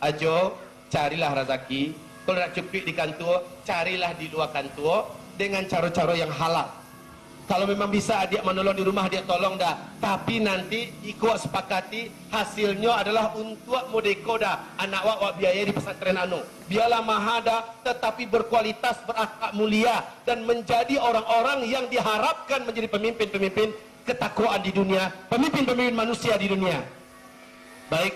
ajo, carilah rezeki. Kalau nak cupik di kantua, carilah di luar kantua dengan cara-cara yang halal. Kalau memang bisa dia menolong di rumah, dia tolong dah. Tapi nanti ikut sepakati hasilnya adalah untuk modeko dah. Anak wak biaya di pesantren anu. Biarlah mahada tetapi berkualitas, berakhlak mulia dan menjadi orang-orang yang diharapkan menjadi pemimpin-pemimpin ketakwaan di dunia, pemimpin-pemimpin manusia di dunia. Baik,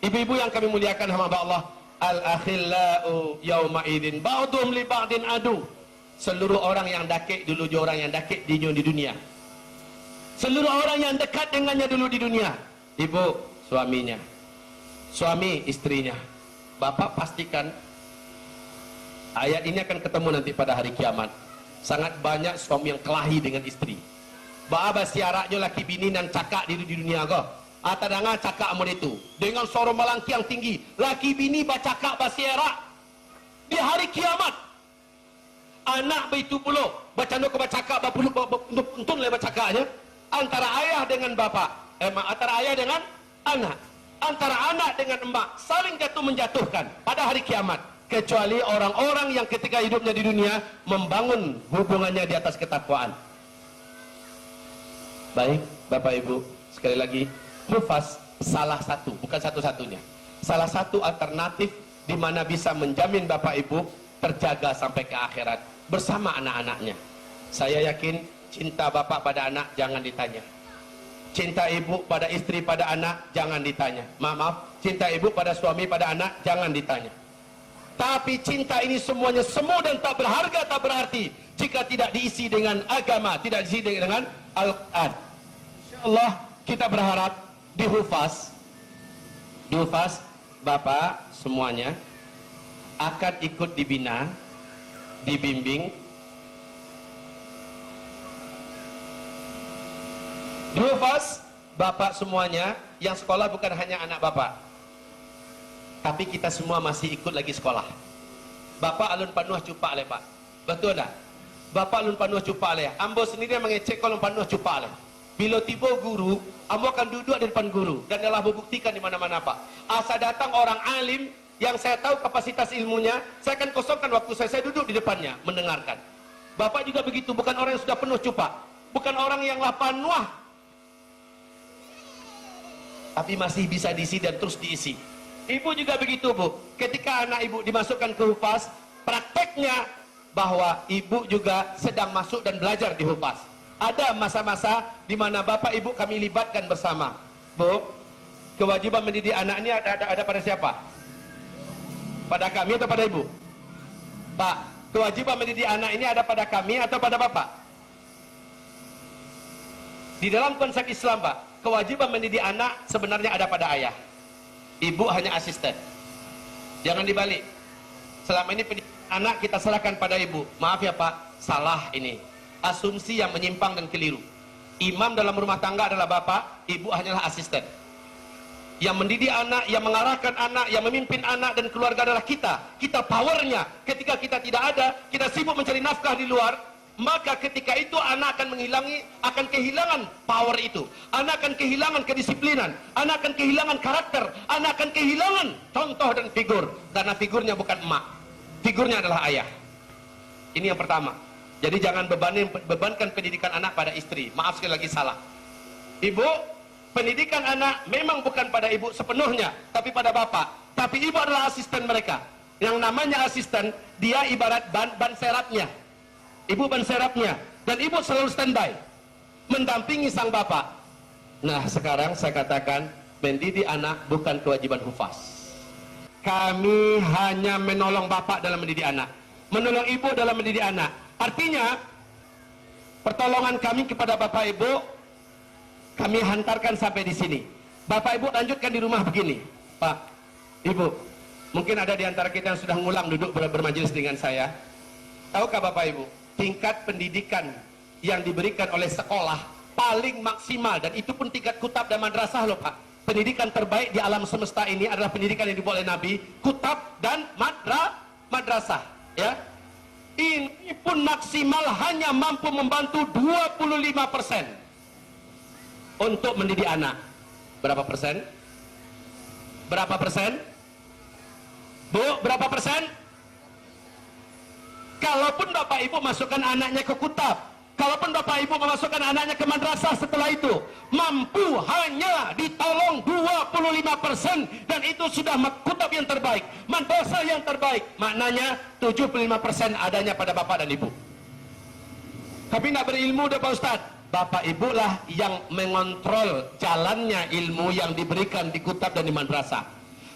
ibu-ibu yang kami muliakan hamba Allah, al-akhillau yauma idzin ba'dhum li ba'din adu. Seluruh orang yang dakik dulu dia orang yang dakik di dunia. Seluruh orang yang dekat dengannya dulu di dunia. Ibu suaminya, suami istrinya. Bapak pastikan ayat ini akan ketemu nanti pada hari kiamat. Sangat banyak suami yang kelahi dengan istri. Bapak siaraknya laki bini dan cakap di dunia kau. Atau dengan cakap amun itu dengan suara melangki yang tinggi. Laki bini bercakap basiarak di hari kiamat. Anak begitu pula bacaan ke bacakak untun le bacakaknya antara ayah dengan bapa, antara ayah dengan anak, antara anak dengan emak saling jatuh menjatuhkan pada hari kiamat, kecuali orang-orang yang ketika hidupnya di dunia membangun hubungannya di atas ketakwaan. Baik, Bapak Ibu, sekali lagi, hufaz salah satu, bukan satu-satunya, salah satu alternatif di mana bisa menjamin Bapak Ibu terjaga sampai ke akhirat bersama anak-anaknya. Saya yakin cinta bapak pada anak jangan ditanya. Cinta ibu pada istri pada anak jangan ditanya. Maaf, cinta ibu pada suami pada anak jangan ditanya. Tapi cinta ini semuanya semu dan tak berharga, tak berarti jika tidak diisi dengan agama, tidak diisi dengan Al-Quran. InsyaAllah kita berharap di Hufaz bapak semuanya akan ikut dibina, dibimbing. Di Hufaz bapak semuanya yang sekolah bukan hanya anak bapak, tapi kita semua masih ikut lagi sekolah. Bapak alun panuh cupak le pak, betul tak? Bapak alun panuh cupak le. Ambo sendiri yang mengecek kalau panuh cupak le. Bila tiba guru, ambo akan duduk di depan guru dan telah membuktikan di mana-mana pak. Asal datang orang alim yang saya tahu kapasitas ilmunya, saya akan kosongkan waktu saya duduk di depannya mendengarkan. Bapak juga begitu, bukan orang yang sudah penuh cupak, bukan orang yang lapan wah, tapi masih bisa diisi dan terus diisi. Ibu juga begitu bu, ketika anak ibu dimasukkan ke Hufaz, prakteknya bahwa ibu juga sedang masuk dan belajar di Hufaz. Ada masa-masa di mana bapak ibu kami libatkan bersama. Bu, kewajiban mendidik anak ini ada pada siapa? Pada kami atau pada ibu? Pak, kewajiban mendidik anak ini ada pada kami atau pada bapak? Di dalam konsep Islam pak, kewajiban mendidik anak sebenarnya ada pada ayah. Ibu hanya asisten. Jangan dibalik. Selama ini pendidik anak kita serahkan pada ibu. Maaf ya pak, salah ini. Asumsi yang menyimpang dan keliru. Imam dalam rumah tangga adalah bapak, ibu hanyalah asisten. Yang mendidik anak, yang mengarahkan anak, yang memimpin anak dan keluarga adalah kita. Kita powernya. Ketika kita tidak ada, kita sibuk mencari nafkah di luar, maka ketika itu anak akan akan kehilangan power itu. Anak akan kehilangan kedisiplinan, anak akan kehilangan karakter, anak akan kehilangan contoh dan figur. Karena figurnya bukan emak, figurnya adalah ayah. Ini yang pertama. Jadi jangan bebankan pendidikan anak pada istri. Maaf sekali lagi salah. Ibu, pendidikan anak memang bukan pada ibu sepenuhnya, tapi pada bapak. Tapi ibu adalah asisten mereka. Yang namanya asisten, dia ibarat ban serapnya. Ibu ban serapnya. Dan ibu selalu standby, mendampingi sang bapak. Nah sekarang saya katakan, mendidik anak bukan kewajiban Hufaz. Kami hanya menolong bapak dalam mendidik anak, menolong ibu dalam mendidik anak. Artinya, pertolongan kami kepada bapak ibu kami hantarkan sampai di sini. Bapak ibu lanjutkan di rumah begini. Pak, ibu, mungkin ada di antara kita yang sudah ngulang duduk bermajelis dengan saya. Tahukah bapak ibu, tingkat pendidikan yang diberikan oleh sekolah paling maksimal, dan itu pun tingkat kutab dan madrasah loh pak. Pendidikan terbaik di alam semesta ini adalah pendidikan yang dibawa oleh Nabi, kutab dan madrasah. Ya, ini pun maksimal hanya mampu membantu 25% untuk mendidik anak. Berapa persen? Berapa persen? Bu, berapa persen? Kalaupun Bapak Ibu masukkan anaknya ke kutab, kalaupun Bapak Ibu memasukkan anaknya ke madrasah setelah itu, mampu hanya ditolong 25%, dan itu sudah kutab yang terbaik, madrasah yang terbaik. Maknanya 75% adanya pada Bapak dan Ibu. Tapi nak berilmu dah Pak Ustaz. Bapak Ibu lah yang mengontrol jalannya ilmu yang diberikan di kutab dan di madrasah.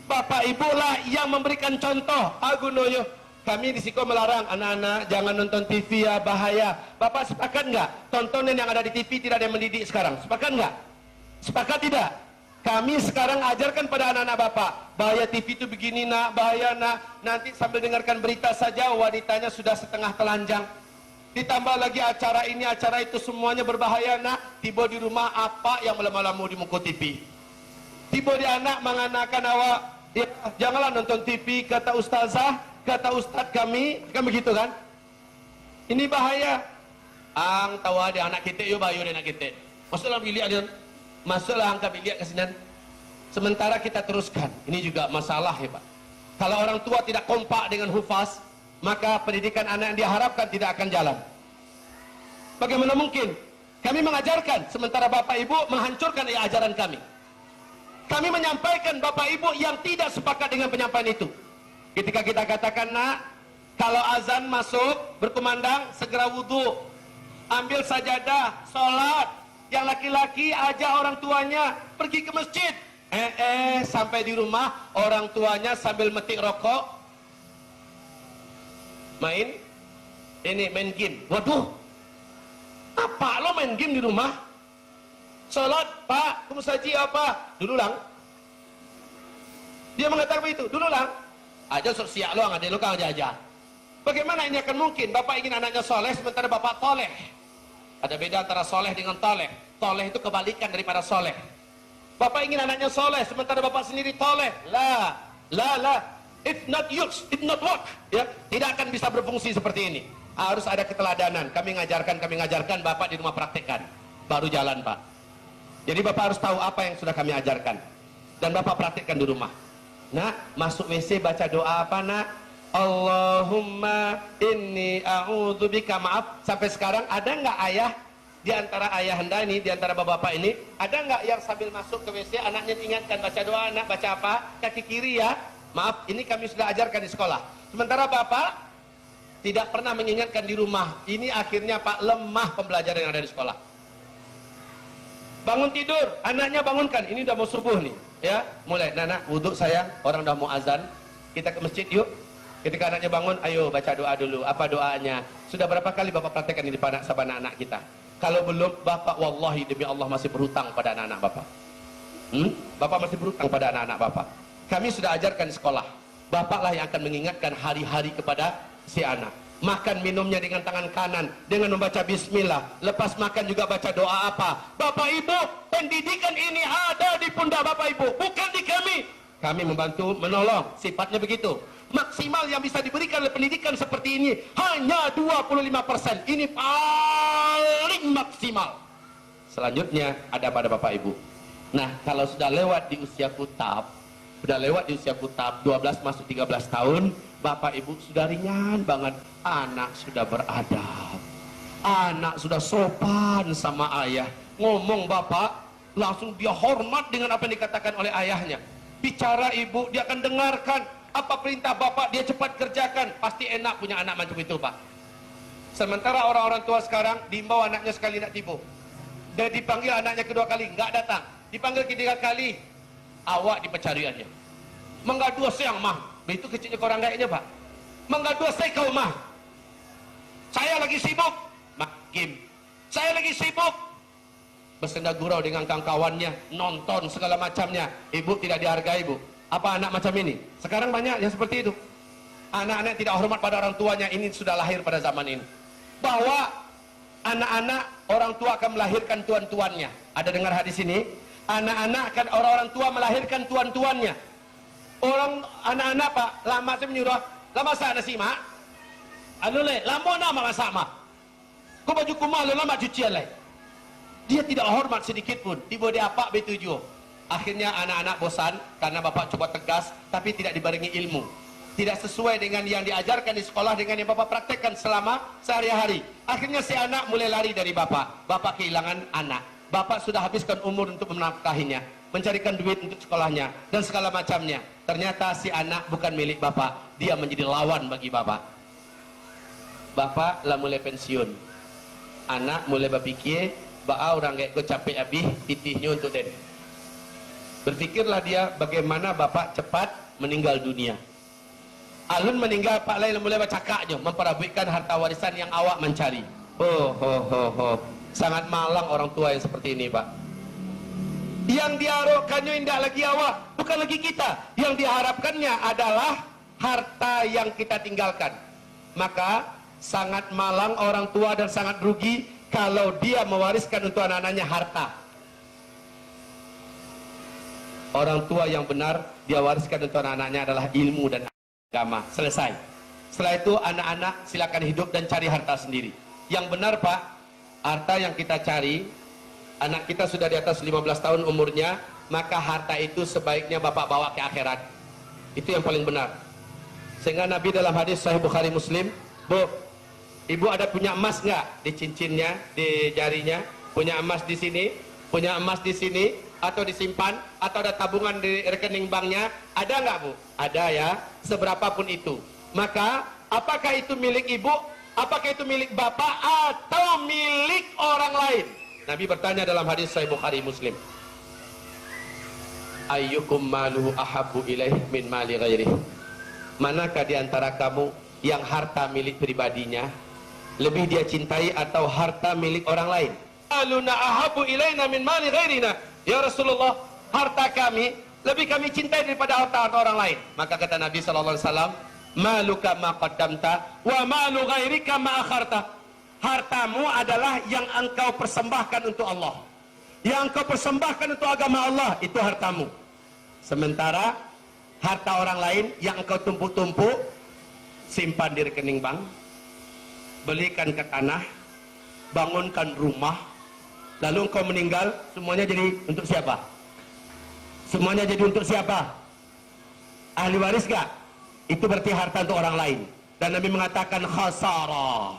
Bapak Ibu lah yang memberikan contoh. Agunoyo, kami di Siko melarang anak-anak jangan nonton TV ya, bahaya. Bapak sepakat nggak? Tontonan yang ada di TV tidak ada yang mendidik sekarang. Sepakat nggak? Sepakat tidak? Kami sekarang ajarkan pada anak-anak Bapak, bahaya TV itu begini nak, bahaya nak. Nanti sambil dengarkan berita saja wanitanya sudah setengah telanjang. Ditambah lagi acara ini, acara itu, semuanya berbahaya nak. Tiba di rumah apa yang malam-malam mau di muka TV. Tiba di anak menganakan awak, ya, janganlah nonton TV, kata ustazah, kata ustaz kami, kan begitu kan? Ini bahaya. Ang tawa di anak kita, yo bayu di anak kita. Masuklah bilik ada, masuklah angkat bilik ke sini. Sementara kita teruskan, ini juga masalah ya Pak. Kalau orang tua tidak kompak dengan hufaz, maka pendidikan anak yang diharapkan tidak akan jalan. Bagaimana mungkin kami mengajarkan sementara Bapak Ibu menghancurkan ajaran kami? Kami menyampaikan Bapak Ibu yang tidak sepakat dengan penyampaian itu. Ketika kita katakan nak, kalau azan masuk berkumandang segera wudhu, ambil sajadah, sholat. Yang laki-laki ajak orang tuanya pergi ke masjid. Sampai di rumah orang tuanya sambil metik rokok, main game. Waduh, apa lo main game di rumah? Salat Pak, kumusaji apa? Dulu lang. Dia mengatakan begitu, dulu lang. Aja sok siak lo, ngade lo kang aja. Bagaimana ini akan mungkin? Bapak ingin anaknya soleh sementara Bapak toleh. Ada beda antara soleh dengan toleh. Toleh itu kebalikan daripada soleh. Bapak ingin anaknya soleh sementara Bapak sendiri toleh. La. It not use, it not work. Ya, tidak akan bisa berfungsi seperti ini. Harus ada keteladanan. Kami ngajarkan, Bapak di rumah praktekkan. Baru jalan Pak. Jadi Bapak harus tahu apa yang sudah kami ajarkan. Dan Bapak praktekkan di rumah. Nak, masuk WC baca doa apa nak? Allahumma inni a'udzubika. Maaf, sampai sekarang ada nggak ayah di antara ayah anda ini, di antara bapak-bapak ini, ada nggak yang sambil masuk ke WC anaknya ingatkan baca doa, anak baca apa? Kaki kiri ya. Maaf, ini kami sudah ajarkan di sekolah. Sementara Bapak tidak pernah mengingatkan di rumah. Ini akhirnya Pak lemah pembelajaran yang ada di sekolah. Bangun tidur, anaknya bangunkan. Ini udah mau subuh nih, ya. Mulai, Nana, wudhu sayang, orang udah mau azan. Kita ke masjid yuk. Ketika anaknya bangun, ayo baca doa dulu. Apa doanya? Sudah berapa kali Bapak praktekkan ini pada anak-anak kita? Kalau belum, Bapak wallahi demi Allah masih berhutang pada anak-anak Bapak. Bapak masih berhutang pada anak-anak Bapak. Kami sudah ajarkan di sekolah. Bapaklah yang akan mengingatkan hari-hari kepada si anak. Makan minumnya dengan tangan kanan, dengan membaca bismillah. Lepas makan juga baca doa apa. Bapak Ibu, pendidikan ini ada di pundak Bapak Ibu, bukan di kami. Kami membantu, menolong, sifatnya begitu. Maksimal yang bisa diberikan oleh pendidikan seperti ini hanya 25%. Ini paling maksimal. Selanjutnya ada pada Bapak Ibu. Nah, kalau sudah lewat di usia kutab, 12 masuk 13 tahun, Bapak Ibu sudah ringan banget. Anak sudah beradab, anak sudah sopan sama ayah. Ngomong Bapak, langsung dia hormat dengan apa yang dikatakan oleh ayahnya. Bicara ibu, dia akan dengarkan. Apa perintah Bapak, dia cepat kerjakan. Pasti enak punya anak macam itu Pak. Sementara orang-orang tua sekarang diimbau anaknya sekali nak tipu, dia dipanggil anaknya kedua kali, nggak datang. Dipanggil ketiga kali, awak di pencariannya. Menggadu siang mah, itu kecilnya orang kayaknya Pak. Menggadu saya kau mah. Saya lagi sibuk, makin. Saya lagi sibuk, bersenda gurau dengan kawan-kawannya, nonton segala macamnya. Ibu tidak dihargai Bu. Apa anak macam ini? Sekarang banyak yang seperti itu. Anak-anak tidak hormat pada orang tuanya. Ini sudah lahir pada zaman ini. Bahwa anak-anak orang tua akan melahirkan tuan-tuannya. Ada dengar hadis ini? Anak-anak akan orang-orang tua melahirkan tuan-tuannya. Orang anak-anak Pak, lama saya menyuruh, lama saya nasi mak. anu le, lama nama masak mah. Kau baju kumah lu lama cucian le. Dia tidak hormat sedikit pun. Tiba dia apa betuju. Akhirnya anak-anak bosan karena bapak coba tegas, tapi tidak dibarengi ilmu. Tidak sesuai dengan yang diajarkan di sekolah dengan yang bapak praktekkan selama sehari-hari. Akhirnya si anak mulai lari dari bapak. Bapak kehilangan anak. Bapak sudah habiskan umur untuk menafkahinya, mencarikan duit untuk sekolahnya dan segala macamnya. Ternyata si anak bukan milik bapak, dia menjadi lawan bagi bapak. Bapak lah mulai pensiun, anak mulai berpikir bahwa orang kayak gue capek habis titihnya untuk den. Berpikirlah dia bagaimana bapak cepat meninggal dunia. Alun meninggal, pak lain mulai bercakapnya memperabaikan harta warisan yang awak mencari. Sangat malang orang tua yang seperti ini, pak. Yang diharapkannya indah lagi awak, bukan lagi kita. Yang diharapkannya adalah harta yang kita tinggalkan. Maka sangat malang orang tua dan sangat rugi kalau dia mewariskan untuk anak-anaknya harta. Orang tua yang benar dia wariskan untuk anak-anaknya adalah ilmu dan agama. Selesai. Setelah itu anak-anak silakan hidup dan cari harta sendiri. Yang benar, pak, harta yang kita cari, anak kita sudah di atas 15 tahun umurnya, maka harta itu sebaiknya bapak bawa ke akhirat. Itu yang paling benar. Sehingga Nabi dalam hadis Sahih Bukhari Muslim, bu, ibu ada punya emas nggak di cincinnya, di jarinya? Punya emas di sini, punya emas di sini, atau disimpan, atau ada tabungan di rekening banknya? Ada nggak, bu? Ada ya, seberapapun itu. Maka apakah itu milik ibu? Apakah itu milik bapak atau milik orang lain? Nabi bertanya dalam hadis Sahih Bukhari Muslim, ayyukum maluhu ahabbu ilaih min mali ghairih. Manakah di antara kamu yang harta milik pribadinya lebih dia cintai atau harta milik orang lain? Aluna ahabbu ilaina min mali ghairina. Ya Rasulullah, harta kami lebih kami cintai daripada harta orang lain. Maka kata Nabi sallallahu alaihi wasallam, maluka ma qaddamta wa malu ghairika ma akharta. Hartamu adalah yang engkau persembahkan untuk Allah, yang engkau persembahkan untuk agama Allah, itu hartamu. Sementara harta orang lain yang engkau tumpuk-tumpuk, simpan di rekening bank, belikan ke tanah, bangunkan rumah, lalu engkau meninggal, semuanya jadi untuk siapa? Semuanya jadi untuk siapa? Ahli waris gak? Itu berarti harta untuk orang lain. Dan Nabi mengatakan khasara,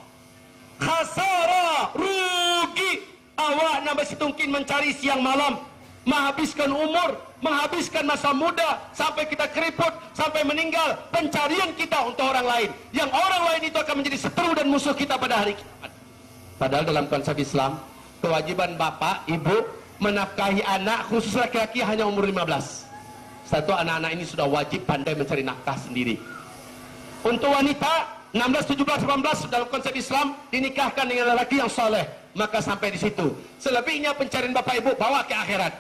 khasara, rugi. Awak nambah situngkin mencari siang malam, menghabiskan umur, menghabiskan masa muda sampai kita keriput, sampai meninggal. Pencarian kita untuk orang lain, yang orang lain itu akan menjadi seteru dan musuh kita pada hari kiamat. Padahal dalam konsep Islam, kewajiban bapak, ibu menafkahi anak, khusus laki-laki hanya umur 15. Satu, anak-anak ini sudah wajib pandai mencari nafkah sendiri. Untuk wanita 16, 17, 18 dalam konsep Islam dinikahkan dengan lelaki yang soleh, maka sampai di situ. Selebihnya pencarian bapak ibu bawa ke akhirat,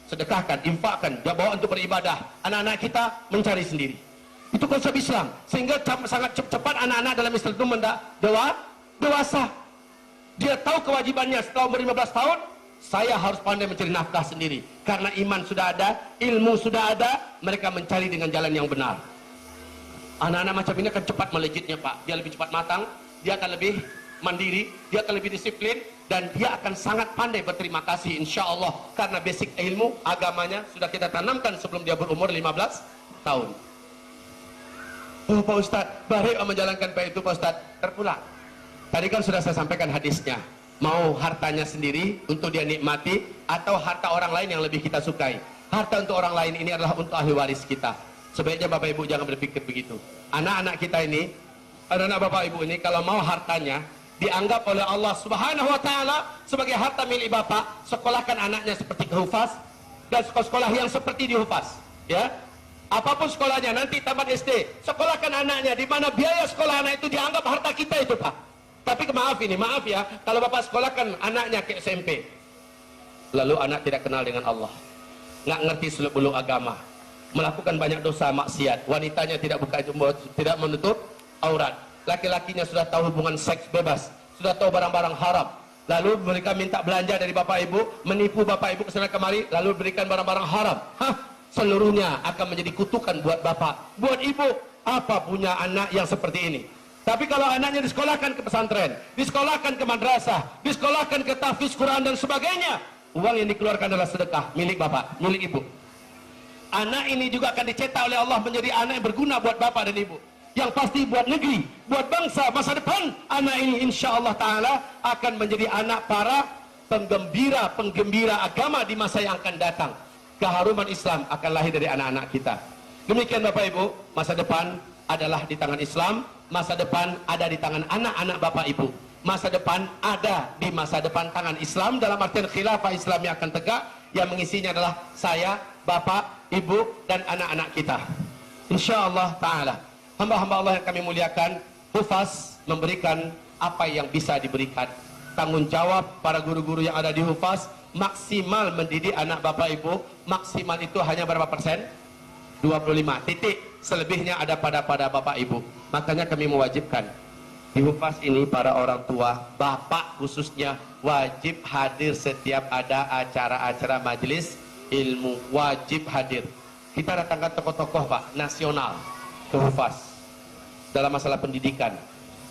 sedekahkan, infakkan, dia bawa untuk beribadah. Anak-anak kita mencari sendiri. Itu konsep Islam. Sehingga sangat cepat anak-anak dalam Islam itu dewasa. Dia tahu kewajibannya setelah umur 15 tahun, saya harus pandai mencari nafkah sendiri. Karena iman sudah ada, ilmu sudah ada, mereka mencari dengan jalan yang benar. Anak-anak macam ini akan cepat melejitnya, Pak. Dia lebih cepat matang, dia akan lebih mandiri, dia akan lebih disiplin, dan dia akan sangat pandai berterima kasih insya Allah. Karena basic ilmu agamanya sudah kita tanamkan sebelum dia berumur 15 tahun. Oh Pak Ustadz, baik menjalankan Pak itu Pak Ustadz, terpulang. Tadi kan sudah saya sampaikan hadisnya. Mau hartanya sendiri untuk dia nikmati, atau harta orang lain yang lebih kita sukai. Harta untuk orang lain ini adalah untuk ahli waris kita. Sebaiknya Bapak Ibu jangan berpikir begitu. Anak-anak kita ini, anak-anak Bapak Ibu ini, kalau mau hartanya dianggap oleh Allah Subhanahu wa taala sebagai harta milik Bapak, sekolahkan anaknya seperti ke Hufaz dan sekolah yang seperti di Hufaz, ya. Apapun sekolahnya, nanti tamat SD, sekolahkan anaknya di mana biaya sekolah anak itu dianggap harta kita itu, Pak. Tapi maaf ya, kalau Bapak sekolahkan anaknya ke SMP, lalu anak tidak kenal dengan Allah, nggak ngerti seluk-beluk agama, melakukan banyak dosa maksiat, wanitanya tidak menutup aurat, laki-lakinya sudah tahu hubungan seks bebas, sudah tahu barang-barang haram, lalu mereka minta belanja dari Bapak Ibu, menipu Bapak Ibu kesana kemari, lalu berikan barang-barang haram. Seluruhnya akan menjadi kutukan buat Bapak, buat Ibu. Apa punya anak yang seperti ini? Tapi kalau anaknya disekolahkan ke pesantren, disekolahkan ke madrasah, disekolahkan ke tahfiz Quran dan sebagainya, uang yang dikeluarkan adalah sedekah milik bapak, milik ibu. Anak ini juga akan dicetak oleh Allah menjadi anak yang berguna buat bapak dan ibu. Yang pasti buat negeri, buat bangsa, masa depan anak ini insya Allah Ta'ala akan menjadi anak para penggembira agama di masa yang akan datang. Keharuman Islam akan lahir dari anak-anak kita. Demikian Bapak Ibu, masa depan adalah di tangan Islam, masa depan ada di tangan anak-anak Bapak Ibu. Masa depan ada di masa depan tangan Islam dalam artian khilafah Islam yang akan tegak, yang mengisinya adalah saya, Bapak, Ibu, dan anak-anak kita. InsyaAllah Ta'ala, hamba-hamba Allah yang kami muliakan, Hufaz memberikan apa yang bisa diberikan. Tanggung jawab para guru-guru yang ada di Hufaz, maksimal mendidik anak Bapak Ibu, maksimal itu hanya berapa persen? 25 titik, selebihnya ada pada Bapak Ibu. Makanya kami mewajibkan di Hufaz ini para orang tua, bapak khususnya wajib hadir setiap ada acara-acara majelis ilmu, wajib hadir. Kita datangkan tokoh-tokoh Pak nasional ke Hufaz dalam masalah pendidikan,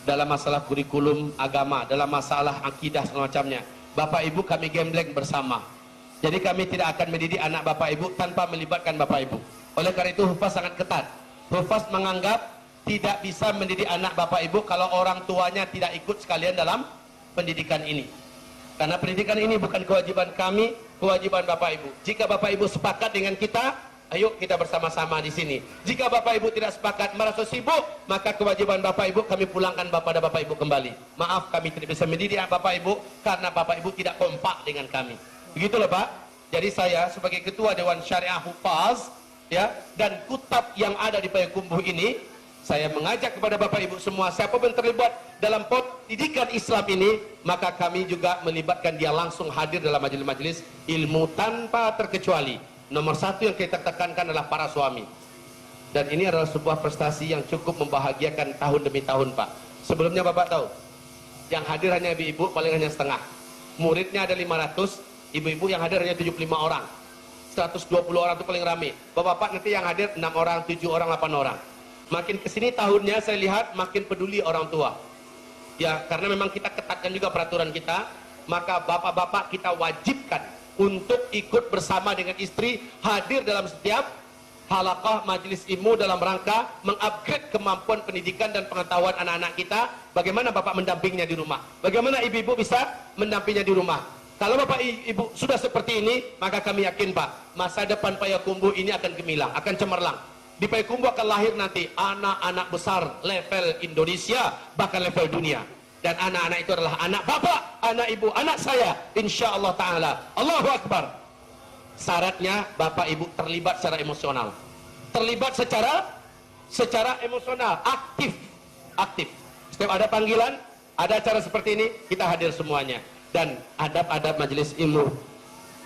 dalam masalah kurikulum agama, dalam masalah akidah segala macamnya. Bapak Ibu kami gembleng bersama. Jadi kami tidak akan mendidik anak Bapak Ibu tanpa melibatkan Bapak Ibu. Oleh karena itu Hufaz sangat ketat. Hufaz menganggap tidak bisa mendidik anak Bapak Ibu kalau orang tuanya tidak ikut sekalian dalam pendidikan ini. Karena pendidikan ini bukan kewajiban kami, kewajiban Bapak Ibu. Jika Bapak Ibu sepakat dengan kita, ayo kita bersama-sama di sini. Jika Bapak Ibu tidak sepakat, merasa sibuk, maka kewajiban Bapak Ibu kami pulangkan kepada Bapak Ibu kembali. Maaf kami tidak bisa mendidik Bapak Ibu karena Bapak Ibu tidak kompak dengan kami. Begitulah Pak. Jadi saya sebagai Ketua Dewan Syariah Hufaz, ya, dan kutab yang ada di Payakumbuh ini, saya mengajak kepada Bapak Ibu semua, siapapun terlibat dalam pendidikan Islam ini, maka kami juga melibatkan dia langsung hadir dalam majelis-majelis ilmu tanpa terkecuali. Nomor satu yang kita tekankan adalah para suami. Dan ini adalah sebuah prestasi yang cukup membahagiakan tahun demi tahun Pak. Sebelumnya Bapak tahu, yang hadir hanya ibu-ibu paling hanya setengah. Muridnya ada 500, ibu-ibu yang hadir hanya 75 orang. 120 orang itu paling rame. Bapak-bapak nanti yang hadir 6 orang, 7 orang, 8 orang. Makin kesini tahunnya saya lihat makin peduli orang tua. Ya, karena memang kita ketatkan juga peraturan kita, maka bapak-bapak kita wajibkan untuk ikut bersama dengan istri hadir dalam setiap halaqah majelis ilmu dalam rangka mengupgrade kemampuan pendidikan dan pengetahuan anak-anak kita. Bagaimana bapak mendampingnya di rumah? Bagaimana ibu-ibu bisa mendampingnya di rumah? Kalau bapak ibu sudah seperti ini, maka kami yakin Pak, masa depan Payakumbuh ini akan gemilang, akan cemerlang. Di Payakumbuh akan lahir nanti anak-anak besar level Indonesia, bahkan level dunia. Dan anak-anak itu adalah anak bapak, anak ibu, anak saya, insya Allah Ta'ala. Allahu Akbar. Syaratnya bapak ibu terlibat secara emosional. Terlibat secara emosional, aktif. Setiap ada panggilan, ada acara seperti ini, kita hadir semuanya. Dan adab-adab majelis ilmu,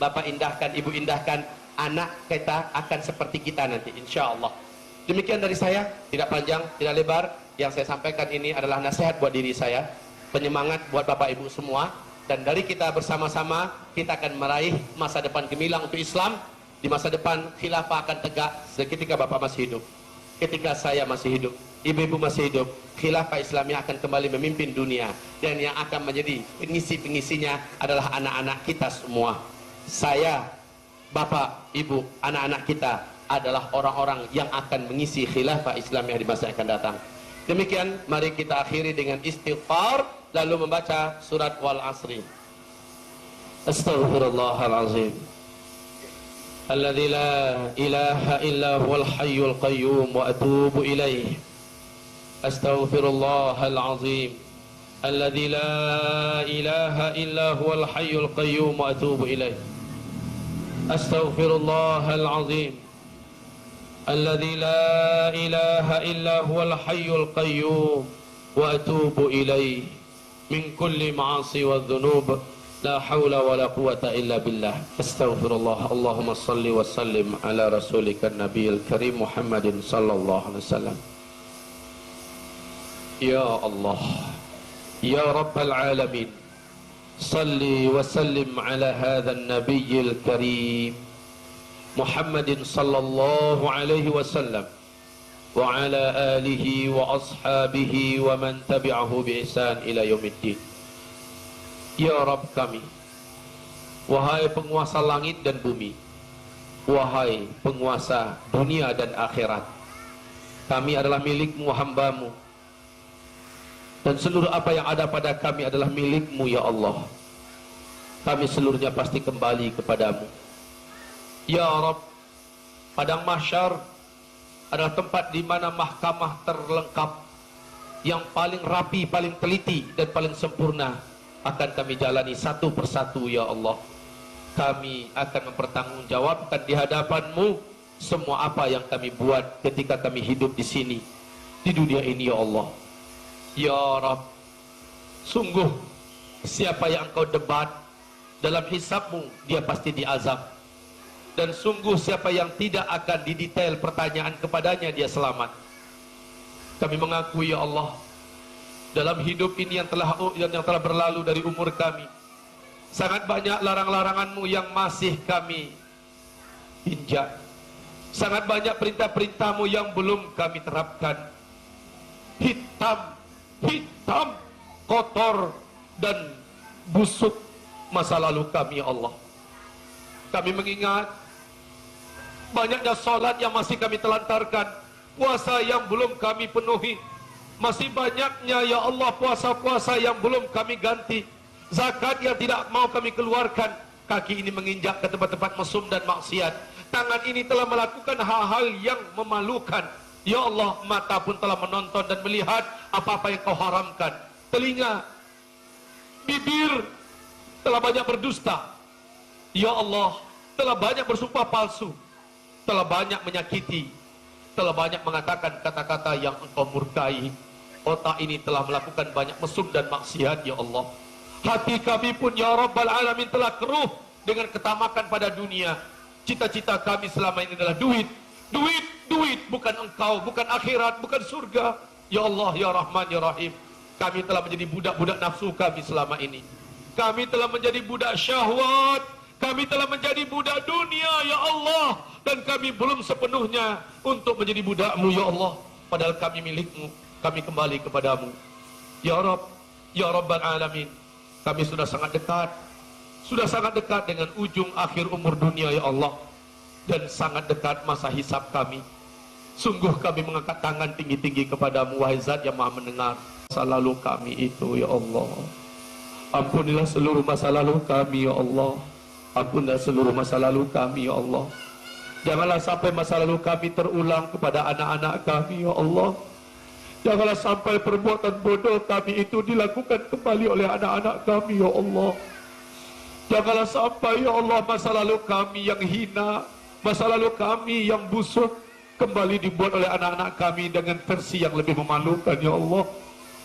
bapak indahkan, ibu indahkan, anak kita akan seperti kita nanti, insya Allah. Demikian dari saya, tidak panjang, tidak lebar. Yang saya sampaikan ini adalah nasihat buat diri saya, penyemangat buat bapak ibu semua. Dan dari kita bersama-sama, kita akan meraih masa depan gemilang untuk Islam. Di masa depan khilafah akan tegak seketika bapak masih hidup, ketika saya masih hidup, ibu-ibu masih hidup. Khilafah Islamnya akan kembali memimpin dunia, dan yang akan menjadi pengisi-pengisinya adalah anak-anak kita semua. Saya, bapak, ibu, anak-anak kita adalah orang-orang yang akan mengisi khilafah Islamnya di masa yang akan datang. Demikian, mari kita akhiri dengan istighfar, lalu membaca surat Wal Asri. Astaghfirullahalazim. Alladzi la ilaha illa huwal hayyul qayyum wa atubu ilaih. Astaghfirullahalazim. Alladzi la ilaha illa huwal hayyul qayyum wa atubu ilaih. Astaghfirullahalazim. الذي لا إله إلا هو الحي القيوم وأتوب إليه من كل معاصي والذنوب لا حول ولا قوة إلا بالله أستغفر الله اللهم صل وسلم على رسولك النبي الكريم محمد صلى الله عليه وسلم يا الله يا رب العالمين صل وسلم على هذا النبي الكريم محمد صلى الله عليه وسلم وعلى آله وأصحابه ومن تبعه بإحسان إلى يوم الدين. Ya Rabb kami, wahai penguasa langit dan bumi, wahai penguasa dunia dan akhirat, kami adalah milik-Mu, hamba-Mu, dan seluruh apa yang ada pada kami adalah milik-Mu ya Allah. Kami seluruhnya pasti kembali kepadamu. Ya Rabb, padang mahsyar adalah tempat di mana mahkamah terlengkap yang paling rapi, paling teliti dan paling sempurna akan kami jalani satu persatu ya Allah. Kami akan mempertanggungjawabkan di hadapan-Mu semua apa yang kami buat ketika kami hidup di sini, di dunia ini ya Allah. Ya Rabb, sungguh siapa yang Engkau debat dalam hisab-Mu, dia pasti diazab. Dan sungguh siapa yang tidak akan didetail pertanyaan kepadanya, dia selamat. Kami mengakui ya Allah, dalam hidup ini yang telah berlalu dari umur kami, sangat banyak larang-larangan-Mu yang masih kami injak. Sangat banyak perintah-perintah-Mu yang belum kami terapkan. Hitam, kotor dan busuk masa lalu kami ya Allah. Kami mengingat banyaknya salat yang masih kami telantarkan, puasa yang belum kami penuhi, masih banyaknya ya Allah puasa-puasa yang belum kami ganti, zakat yang tidak mau kami keluarkan. Kaki ini menginjak ke tempat-tempat mesum dan maksiat, tangan ini telah melakukan hal-hal yang memalukan. Ya Allah, mata pun telah menonton dan melihat apa-apa yang Kau haramkan. Telinga, bibir telah banyak berdusta. Ya Allah, telah banyak bersumpah palsu, telah banyak menyakiti, telah banyak mengatakan kata-kata yang Engkau murkai. Otak ini telah melakukan banyak mesum dan maksiat ya Allah. Hati kami pun ya Rabbal Alamin telah keruh dengan ketamakan pada dunia. Cita-cita kami selama ini adalah duit, bukan Engkau, bukan akhirat, bukan surga. Ya Allah, ya Rahman, ya Rahim, kami telah menjadi budak-budak nafsu kami selama ini. Kami telah menjadi budak syahwat, kami telah menjadi budak dunia ya Allah, dan kami belum sepenuhnya untuk menjadi budak-Mu ya Allah. Padahal kami milik-Mu, kami kembali kepadamu. Ya Rabb, ya Rabbal Alamin, kami sudah sangat dekat dengan ujung akhir umur dunia ya Allah, dan sangat dekat masa hisab kami. Sungguh kami mengangkat tangan tinggi-tinggi kepadamu, wahai Zat yang Maha mendengar. Masa lalu kami itu ya Allah, ampunilah seluruh masa lalu kami ya Allah. Ampunilah seluruh masa lalu kami ya Allah. Janganlah sampai masa lalu kami terulang kepada anak-anak kami ya Allah. Janganlah sampai perbuatan bodoh kami itu dilakukan kembali oleh anak-anak kami ya Allah. Janganlah sampai ya Allah masa lalu kami yang hina, masa lalu kami yang busuk kembali dibuat oleh anak-anak kami dengan versi yang lebih memalukan ya Allah.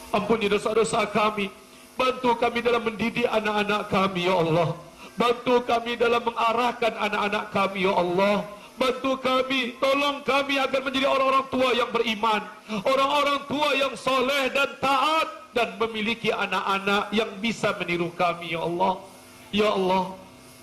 Ampuni dosa-dosa kami, bantu kami dalam mendidik anak-anak kami ya Allah. Bantu kami dalam mengarahkan anak-anak kami ya Allah. Bantu kami, tolong kami agar menjadi orang-orang tua yang beriman, orang-orang tua yang soleh dan taat, dan memiliki anak-anak yang bisa meniru kami ya Allah. Ya Allah,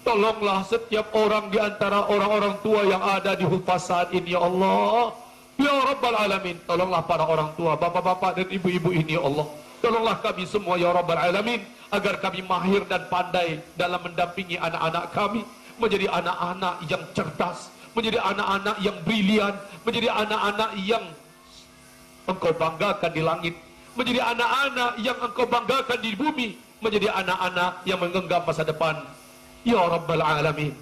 tolonglah setiap orang di antara orang-orang tua yang ada di Hufaz saat ini ya Allah. Ya Rabbal Alamin, tolonglah para orang tua, bapak-bapak dan ibu-ibu ini ya Allah. Tolonglah kami semua ya Rabbal Alamin, agar kami mahir dan pandai dalam mendampingi anak-anak kami menjadi anak-anak yang cerdas, menjadi anak-anak yang brilian, menjadi anak-anak yang Engkau banggakan di langit, menjadi anak-anak yang Engkau banggakan di bumi, menjadi anak-anak yang menggenggam masa depan. Ya Rabbal Alamin,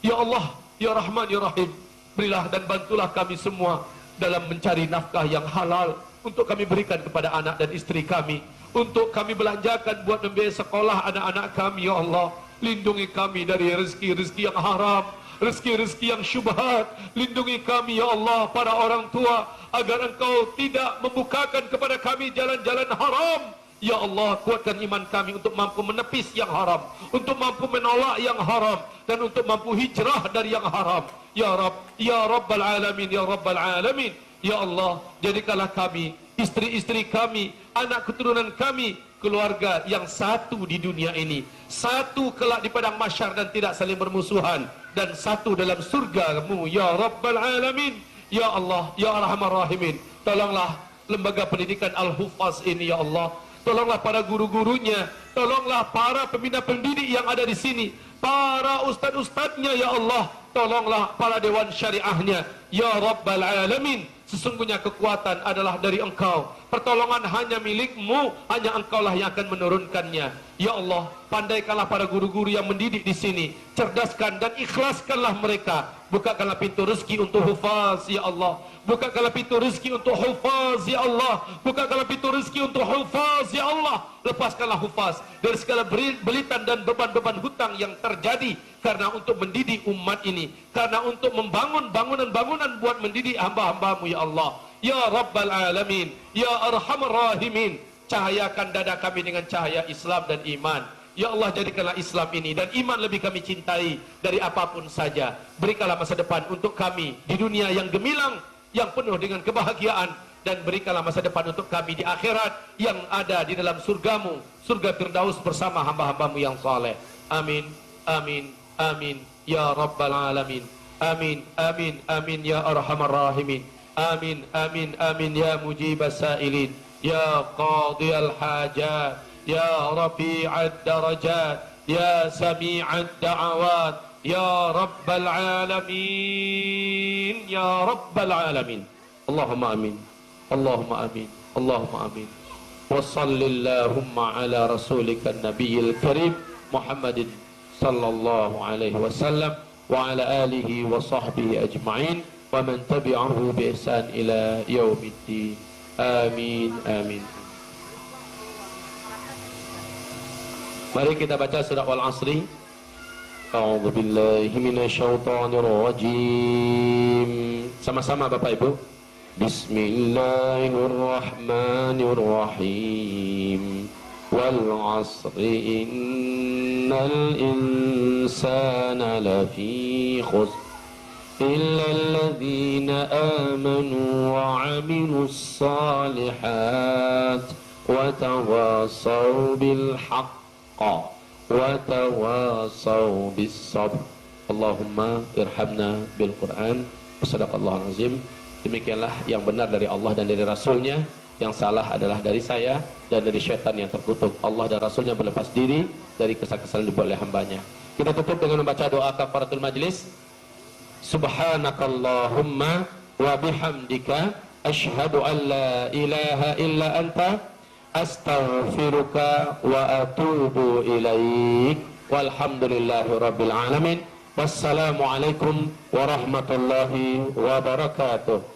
ya Allah, ya Rahman, ya Rahim, berilah dan bantulah kami semua dalam mencari nafkah yang halal untuk kami berikan kepada anak dan istri kami, untuk kami belanjakan buat membiayai sekolah anak-anak kami ya Allah. Lindungi kami dari rezeki-rezeki yang haram, rezeki-rezeki yang syubhat. Lindungi kami ya Allah, para orang tua, agar Engkau tidak membukakan kepada kami jalan-jalan haram. Ya Allah, kuatkan iman kami untuk mampu menepis yang haram, untuk mampu menolak yang haram, dan untuk mampu hijrah dari yang haram. Ya Rabb, ya Rabbal Alamin, ya Rabbal Alamin. Ya Allah, jadikanlah kami, istri-istri kami, anak keturunan kami, keluarga yang satu di dunia ini, satu kelak di padang mahsyar dan tidak saling bermusuhan, dan satu dalam surga-Mu ya Rabbal Alamin. Ya Allah, Ya Arhamar Rahimin, tolonglah lembaga pendidikan Al-Hufaz ini ya Allah. Tolonglah para guru-gurunya, tolonglah para pembina pendidik yang ada di sini, para ustad-ustadnya ya Allah, tolonglah para dewan syariahnya ya Rabbal Alamin. Sesungguhnya kekuatan adalah dari Engkau, pertolongan hanya milikmu, hanya Engkaulah yang akan menurunkannya. Ya Allah, pandaikanlah para guru-guru yang mendidik di sini, cerdaskan dan ikhlaskanlah mereka. Bukakanlah pintu rezeki untuk hufaz ya Allah. Bukakanlah pintu rezeki untuk hufaz ya Allah. Bukakanlah pintu rezeki untuk hufaz ya Allah. Lepaskanlah hufaz dari segala belitan dan beban-beban hutang yang terjadi karena untuk mendidik umat ini, karena untuk membangun bangunan-bangunan buat mendidik hamba-hambamu ya Allah. Ya Rabbal Alamin, Ya Arhamar Rahimin, cahayakan dada kami dengan cahaya Islam dan iman. Ya Allah, jadikanlah Islam ini dan iman lebih kami cintai dari apapun saja. Berikanlah masa depan untuk kami di dunia yang gemilang, yang penuh dengan kebahagiaan, dan berikanlah masa depan untuk kami di akhirat yang ada di dalam surgamu, surga Firdaus bersama hamba-hambamu yang saleh. Amin, amin, amin, ya Rabbal Alamin. Amin, amin, amin, ya Arhamar Rahimin. Amin, amin, amin, ya Mujibas Sa'ilin, ya Qadiyal Hajat, ya Rafi'ad Darajat, ya Sami'ad Da'awat, ya Rabbal Alamin, ya Rabbal Alamin. Allahumma amin, Allahumma amin, Allahumma amin. Wa sallillahumma ala rasulika nabiyil karim Muhammadin sallallahu alaihi wasallam wa ala alihi wa sahbihi ajma'in wa man tabi'ahu bi ihsan ila yaumiddin. Amin, amin. Mari kita baca surah Al-Asri. A'udzu billahi minasyaitonir rajim. Sama-sama Bapak Ibu. Bismillahirrahmanirrahim. Wal 'asri innal insana lafi khusr illa alladhina amanu wa 'amilus salihat wa tawassaw bil haqq wa tawasaw bis sabr. Allahumma irhamna bil Quran. Shadaqallahul azim. Demikianlah yang benar dari Allah dan dari Rasulnya, yang salah adalah dari saya dan dari syaitan yang terkutuk. Allah dan Rasulnya berlepas diri dari kesalahan dibuat oleh hambanya. Kita tutup dengan membaca doa kafaratul majlis. Subhanakallahumma wa bihamdika asyhadu an la ilaha illa anta astaghfiruka wa atubu ilaik. Walhamdulillahi rabbil alamin. Wassalamualaikum warahmatullahi wabarakatuh.